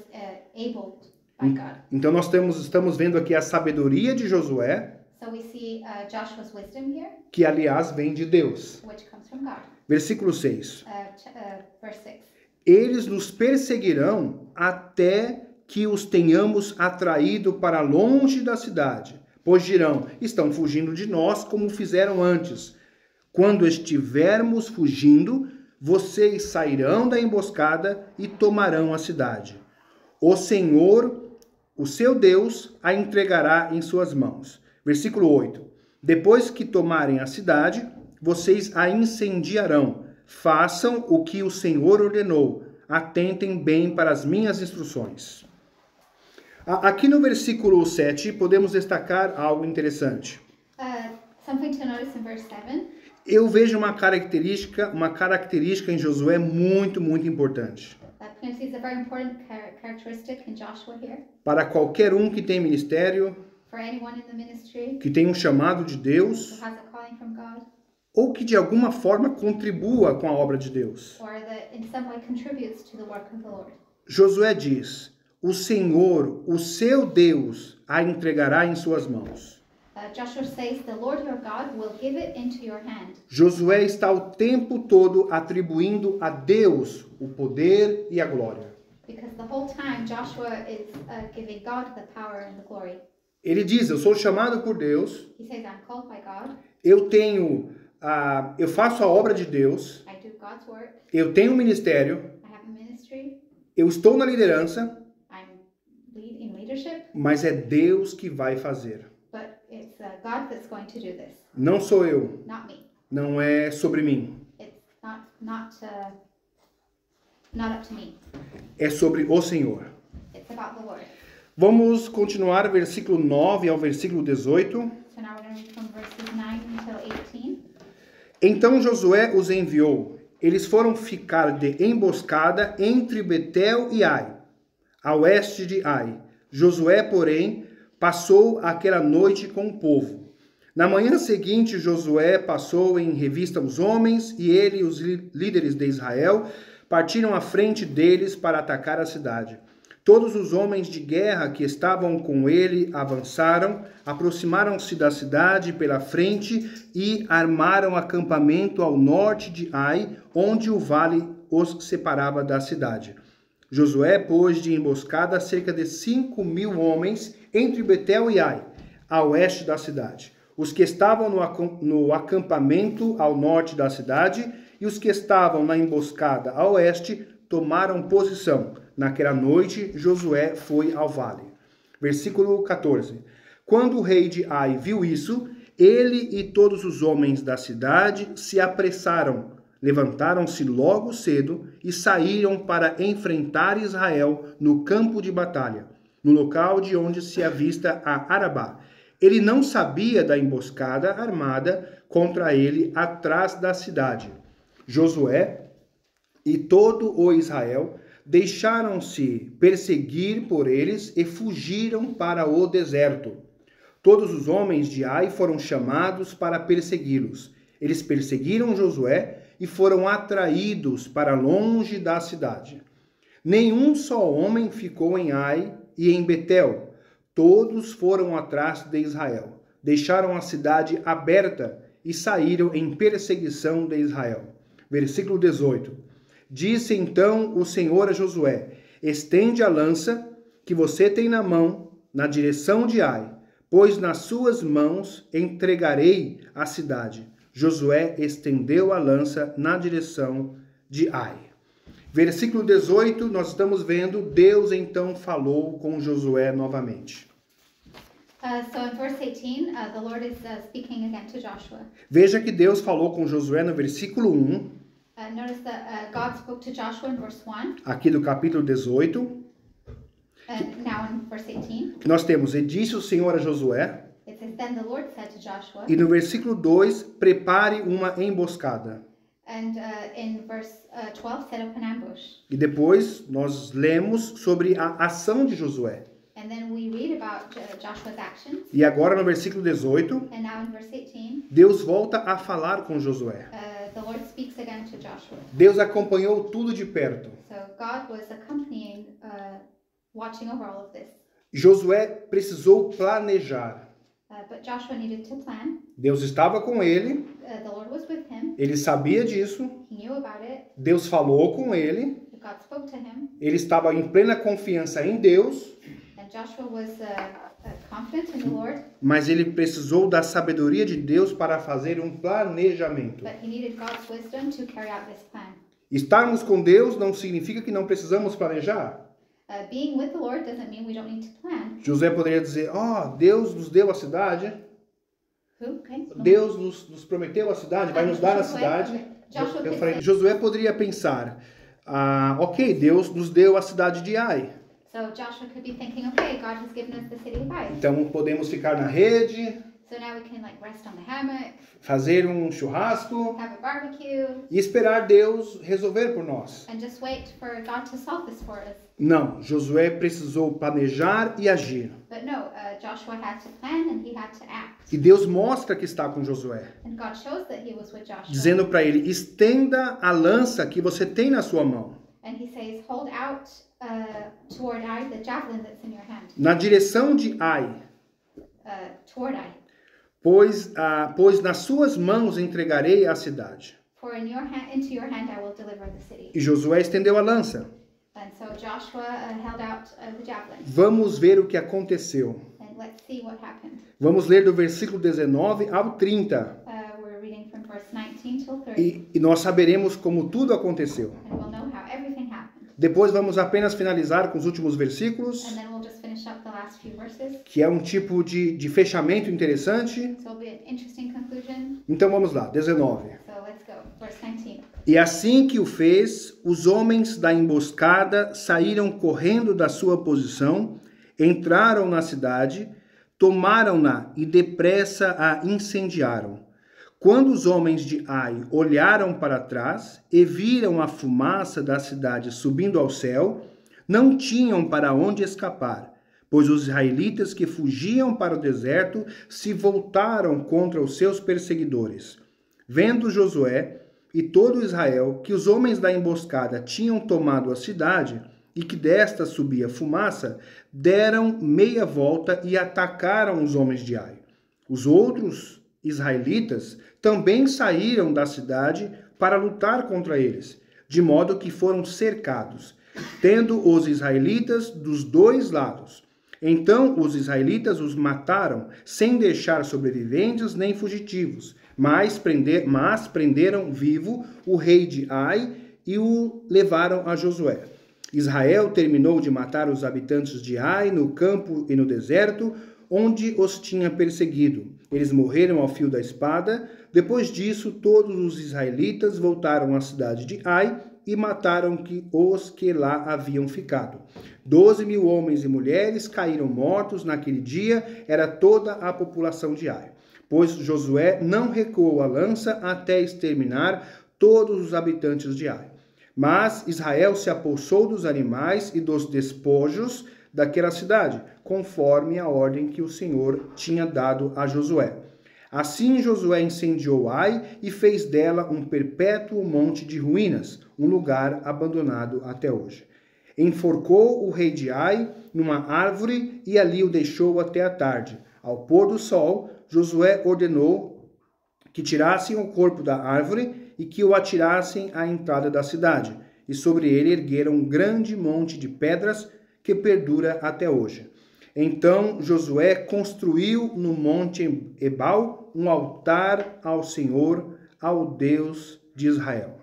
abled by God. Então nós estamos vendo aqui a sabedoria de Josué, So we see Joshua's wisdom here, que aliás vem de Deus. which comes from God. Versículo 6. Verse 6. Eles nos perseguirão até que os tenhamos atraído para longe da cidade, pois dirão: estão fugindo de nós como fizeram antes. Quando estivermos fugindo, vocês sairão da emboscada e tomarão a cidade. O Senhor, o seu Deus, a entregará em suas mãos. Versículo 8. Depois que tomarem a cidade, vocês a incendiarão. Façam o que o Senhor ordenou. Atentem bem para as minhas instruções. Aqui no versículo 7, podemos destacar algo interessante. Something to notice in verse 7. Eu vejo uma característica em Josué muito importante. Is a very important characteristic in Joshua here. Para qualquer um que tem ministério, For anyone in the ministry que tem um chamado de Deus, who has a calling from God, ou que de alguma forma contribua com a obra de Deus. or that in some way contributes to the work of the Lord. Josué diz: o Senhor, o seu Deus, a entregará em suas mãos. Joshua says, the Lord your God will give it into your hand. Josué está o tempo todo atribuindo a Deus o poder e a glória. Because the whole time Joshua is giving God the power and the glory. Ele diz: eu sou chamado por Deus, He says, I'm called by God. eu faço a obra de Deus, I do God's work. eu tenho um ministério, I have a ministry. eu estou na liderança, I'm in leadership. mas é Deus que vai fazer. But it's God that's going to do this, Não sou eu, not me. não é sobre mim, It's not up to me. é sobre o Senhor. It's about the Lord. Vamos continuar versículo 9 ao versículo 18. So now we're going to read from verses 9 until 18. Então Josué os enviou. Eles foram ficar de emboscada entre Betel e Ai, a oeste de Ai. Josué, porém, passou aquela noite com o povo. Na manhã seguinte, Josué passou em revista os homens, e ele e os líderes de Israel partiram à frente deles para atacar a cidade. Todos os homens de guerra que estavam com ele avançaram, aproximaram-se da cidade pela frente e armaram acampamento ao norte de Ai, onde o vale os separava da cidade. Josué pôs de emboscada cerca de 5.000 homens entre Betel e Ai, a oeste da cidade. Os que estavam no acampamento ao norte da cidade e os que estavam na emboscada a oeste tomaram posição. Naquela noite, Josué foi ao vale. Versículo 14. Quando o rei de Ai viu isso, ele e todos os homens da cidade se apressaram, levantaram-se logo cedo e saíram para enfrentar Israel no campo de batalha, no local de onde se avista a Arabá. Ele não sabia da emboscada armada contra ele atrás da cidade. Josué e todo o Israel deixaram-se perseguir por eles e fugiram para o deserto. Todos os homens de Ai foram chamados para persegui-los. Eles perseguiram Josué e foram atraídos para longe da cidade. Nenhum só homem ficou em Ai e em Betel. Todos foram atrás de Israel. Deixaram a cidade aberta e saíram em perseguição de Israel. Versículo 18. Disse então o Senhor a Josué: estende a lança que você tem na mão na direção de Ai, pois nas suas mãos entregarei a cidade. Josué estendeu a lança na direção de Ai. Versículo 18, nós estamos vendo, Deus então falou com Josué novamente. So in verse 18, the Lord is speaking again to Joshua. Veja que Deus falou com Josué no versículo 1. Notice that God spoke to Joshua in verse 1. Aqui do capítulo 18. Now in verse 18. Que nós temos, e disse o Senhor a Josué. It says, then the Lord said to Joshua. E no versículo 2, prepare uma emboscada. And in verse 12, set up an ambush. E depois nós lemos sobre a ação de Josué. And then we read about Joshua's actions. E agora no versículo 18, And now in verse 18, Deus volta a falar com Josué. the Lord speaks again to Joshua. Deus acompanhou tudo de perto. So God was accompanying, watching over all of this. Josué precisou planejar. But Joshua needed to plan. Deus estava com ele, The Lord was with him. ele sabia disso, He knew about it. Deus falou com ele, God spoke to him. ele estava em plena confiança em Deus, And Joshua was confident in the Lord. mas ele precisou da sabedoria de Deus para fazer um planejamento. But he needed God's wisdom to carry out this plan. Estarmos com Deus não significa que não precisamos planejar. Being with the Lord doesn't mean we don't need to plan. Josué poderia dizer, Deus nos deu a cidade, Okay. Deus nos prometeu a cidade, vai nos dar a cidade. Eu falei, Josué poderia pensar, ok, Deus nos deu a cidade de Ai. So Joshua could be thinking, okay, God has given us the city of Ai. Então podemos ficar na rede, So now we can rest on the hammock, fazer um churrasco have a barbecue, e esperar Deus resolver por nós. and just wait for God to solve this for us. Não, Josué precisou planejar e agir. But no, Joshua had to plan and he had to act. E Deus mostra que está com Josué, And God shows that he was with Joshua. dizendo para ele, estenda a lança que você tem na sua mão, And he says, hold out toward Ai the javelin that's in your hand. na direção de Ai, Toward Ai. pois nas suas mãos entregarei a cidade. For into your hand I will deliver the city. E Josué estendeu a lança. And so Joshua held out the javelin. Vamos ver o que aconteceu. And let's see what happened. Vamos ler do versículo 19 ao 30. We're reading from verse 19 till 30. E nós saberemos como tudo aconteceu. And we'll know how everything happened. Depois vamos apenas finalizar com os últimos versículos, And then we'll just finish up the last few verses. que é um tipo de fechamento interessante. So it'll be an interesting conclusion. Então vamos lá, 19. So let's go. Verse 19. E assim que o fez, os homens da emboscada saíram correndo da sua posição, entraram na cidade, tomaram-na e depressa a incendiaram. Quando os homens de Ai olharam para trás e viram a fumaça da cidade subindo ao céu, não tinham para onde escapar, pois os israelitas que fugiam para o deserto se voltaram contra os seus perseguidores. Vendo Josué e todo Israel que os homens da emboscada tinham tomado a cidade e que desta subia fumaça, deram meia volta e atacaram os homens de Ai. Os outros israelitas também saíram da cidade para lutar contra eles, de modo que foram cercados, tendo os israelitas dos dois lados. Então os israelitas os mataram, sem deixar sobreviventes nem fugitivos, mas prenderam vivo o rei de Ai e o levaram a Josué. Israel terminou de matar os habitantes de Ai no campo e no deserto, onde os tinha perseguido. Eles morreram ao fio da espada. Depois disso, todos os israelitas voltaram à cidade de Ai e mataram os que lá haviam ficado. 12.000 homens e mulheres caíram mortos naquele dia, era toda a população de Ai. Pois Josué não recuou a lança até exterminar todos os habitantes de Ai. Mas Israel se apossou dos animais e dos despojos daquela cidade, conforme a ordem que o Senhor tinha dado a Josué. Assim Josué incendiou Ai e fez dela um perpétuo monte de ruínas, um lugar abandonado até hoje. Enforcou o rei de Ai numa árvore e ali o deixou até a tarde. Ao pôr do sol, Josué ordenou que tirassem o corpo da árvore e que o atirassem à entrada da cidade. E sobre ele ergueram um grande monte de pedras que perdura até hoje. Então Josué construiu no monte Ebal um altar ao Senhor, ao Deus de Israel.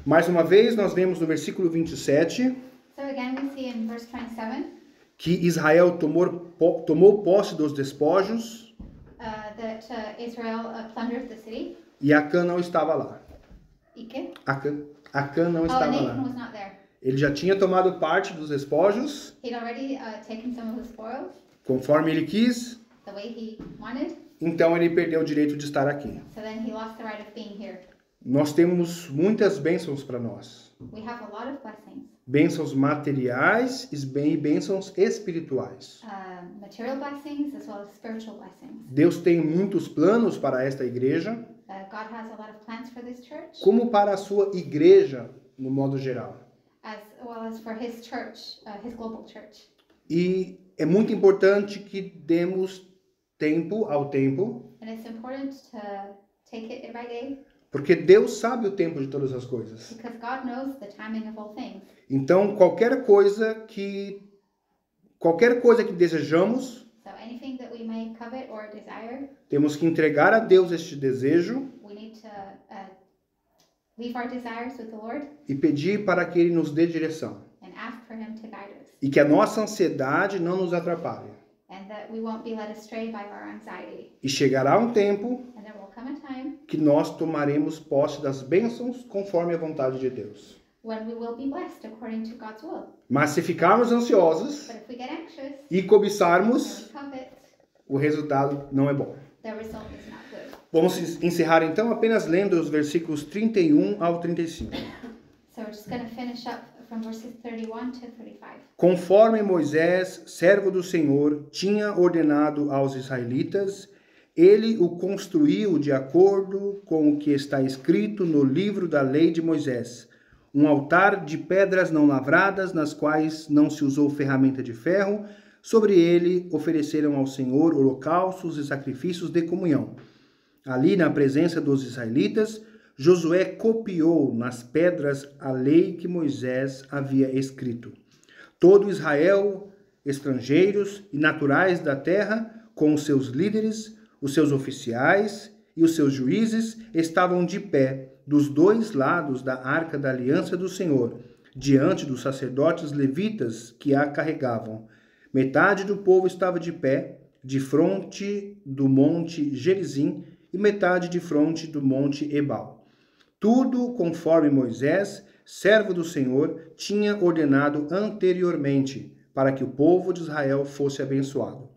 Mais uma vez, nós vemos no versículo 27 So again we see in verse 27 que Israel tomou posse dos despojos that Israel plundered the city. e Acã não estava lá. Ike? Acã não estava Nathan lá. was not there. Ele já tinha tomado parte dos despojos, He'd already taken some of the spoils conforme ele quis, the way he wanted, então ele perdeu o direito de estar aqui. so then he lost the right of being here. Nós temos muitas bênçãos para nós. We have a lot of blessings. Bênçãos materiais e bênçãos espirituais. Material blessings as well as spiritual blessings. Deus tem muitos planos para esta igreja, God has a lot of plans for this church, como para a sua igreja, no modo geral. as well as for his church, his global church. E é muito importante que demos tempo ao tempo, And it's important to take it day by day porque Deus sabe o tempo de todas as coisas. because God knows the timing of all things. Então, qualquer coisa que desejamos, So anything that we may covet or desire, temos que entregar a Deus este desejo we need to leave our desires with the Lord e pedir para que Ele nos dê direção. and ask for him to guide us. E que a nossa ansiedade não nos atrapalhe. And that we won't be led astray by our anxiety. E chegará um tempo And there will come a time que nós tomaremos posse das bênçãos conforme a vontade de Deus. when we will be blessed according to God's will. Mas se ficarmos ansiosos But if we get anxious e and cobiçarmos, we covet, o resultado não é bom. the result is not good. Vamos encerrar então apenas lendo os versículos 31 ao 35. So we're just going to finish up from verses 31 to 35. Conforme Moisés, servo do Senhor, tinha ordenado aos israelitas, ele o construiu de acordo com o que está escrito no livro da lei de Moisés. Um altar de pedras não lavradas, nas quais não se usou ferramenta de ferro. Sobre ele ofereceram ao Senhor holocaustos e sacrifícios de comunhão. Ali, na presença dos israelitas, Josué copiou nas pedras a lei que Moisés havia escrito. Todo Israel, estrangeiros e naturais da terra, com os seus líderes, os seus oficiais e os seus juízes, estavam de pé dos dois lados da arca da aliança do Senhor, diante dos sacerdotes levitas que a carregavam. Metade do povo estava de pé, de fronte do monte Gerizim, e metade de fronte do monte Ebal. Tudo conforme Moisés, servo do Senhor, tinha ordenado anteriormente, para que o povo de Israel fosse abençoado.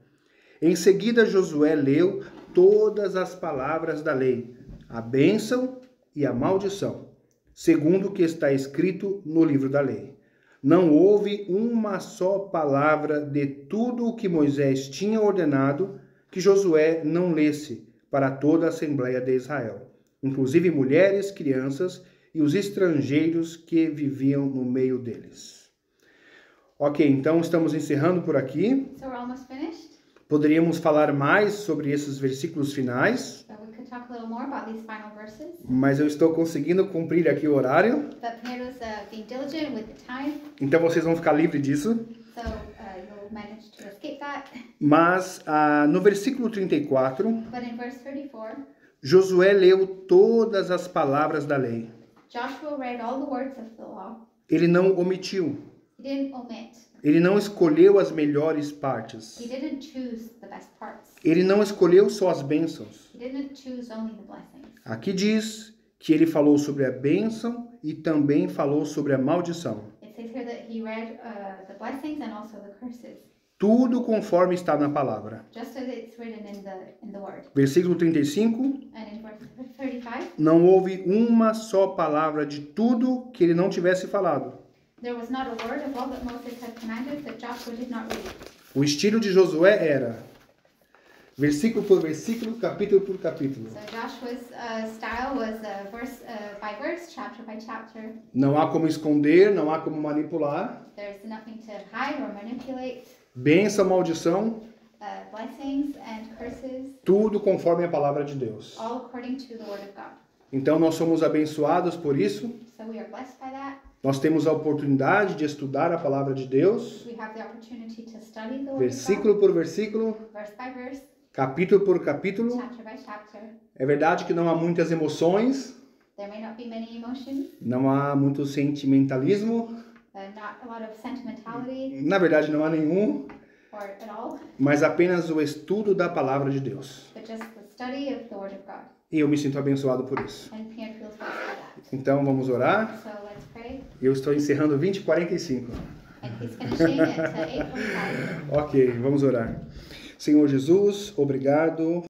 Em seguida, Josué leu todas as palavras da lei, a bênção e a maldição, segundo o que está escrito no livro da lei. Não houve uma só palavra de tudo o que Moisés tinha ordenado que Josué não lesse para toda a Assembleia de Israel, inclusive mulheres, crianças e os estrangeiros que viviam no meio deles. Ok, então estamos encerrando por aqui. So we're almost finished. Poderíamos falar mais sobre esses versículos finais, So we could talk a little more about these final verses. mas eu estou conseguindo cumprir aqui o horário, But Pedro's being diligent with the time, então vocês vão ficar livres disso. so you'll manage to escape that. Mas no versículo 34, But in verse 34, Josué leu todas as palavras da lei. Joshua read all the words of the law. Ele não omitiu. He didn't omit. Ele não escolheu as melhores partes. He didn't choose the best parts. Ele não escolheu só as bênçãos. He didn't choose only the blessings. Aqui diz que ele falou sobre a bênção e também falou sobre a maldição. It says here that he read the blessings and also the curses, Tudo conforme está na palavra. just as it's written in the word. Versículo 35. And in verse 35, não houve uma só palavra de tudo que ele não tivesse falado. There was not a word of all that Moses had commanded that Joshua did not read. O estilo de Josué era versículo por versículo, capítulo por capítulo. So Joshua's style was verse by verse, chapter by chapter. Não há como esconder, não há como manipular. There's nothing to hide or manipulate. Bênção, maldição, Blessings and curses, tudo conforme a palavra de Deus. all according to the word of God. Então nós somos abençoados por isso. So we are blessed by that. Nós temos a oportunidade de estudar a palavra de Deus, We have the opportunity to study the word versículo por versículo, of God, verse by verse, capítulo por capítulo. chapter by chapter. É verdade que não há muitas emoções, There may not be many emotions, não há muito sentimentalismo, not a lot of sentimentality na verdade não há nenhum, or at all, mas apenas o estudo da palavra de Deus. but just the study of the word of God. E eu me sinto abençoado por isso. And Pierre feels blessed by that. Então vamos orar. So let's pray. Eu estou encerrando 20h45. And he's finishing at 8:45. Ok, vamos orar. Senhor Jesus, obrigado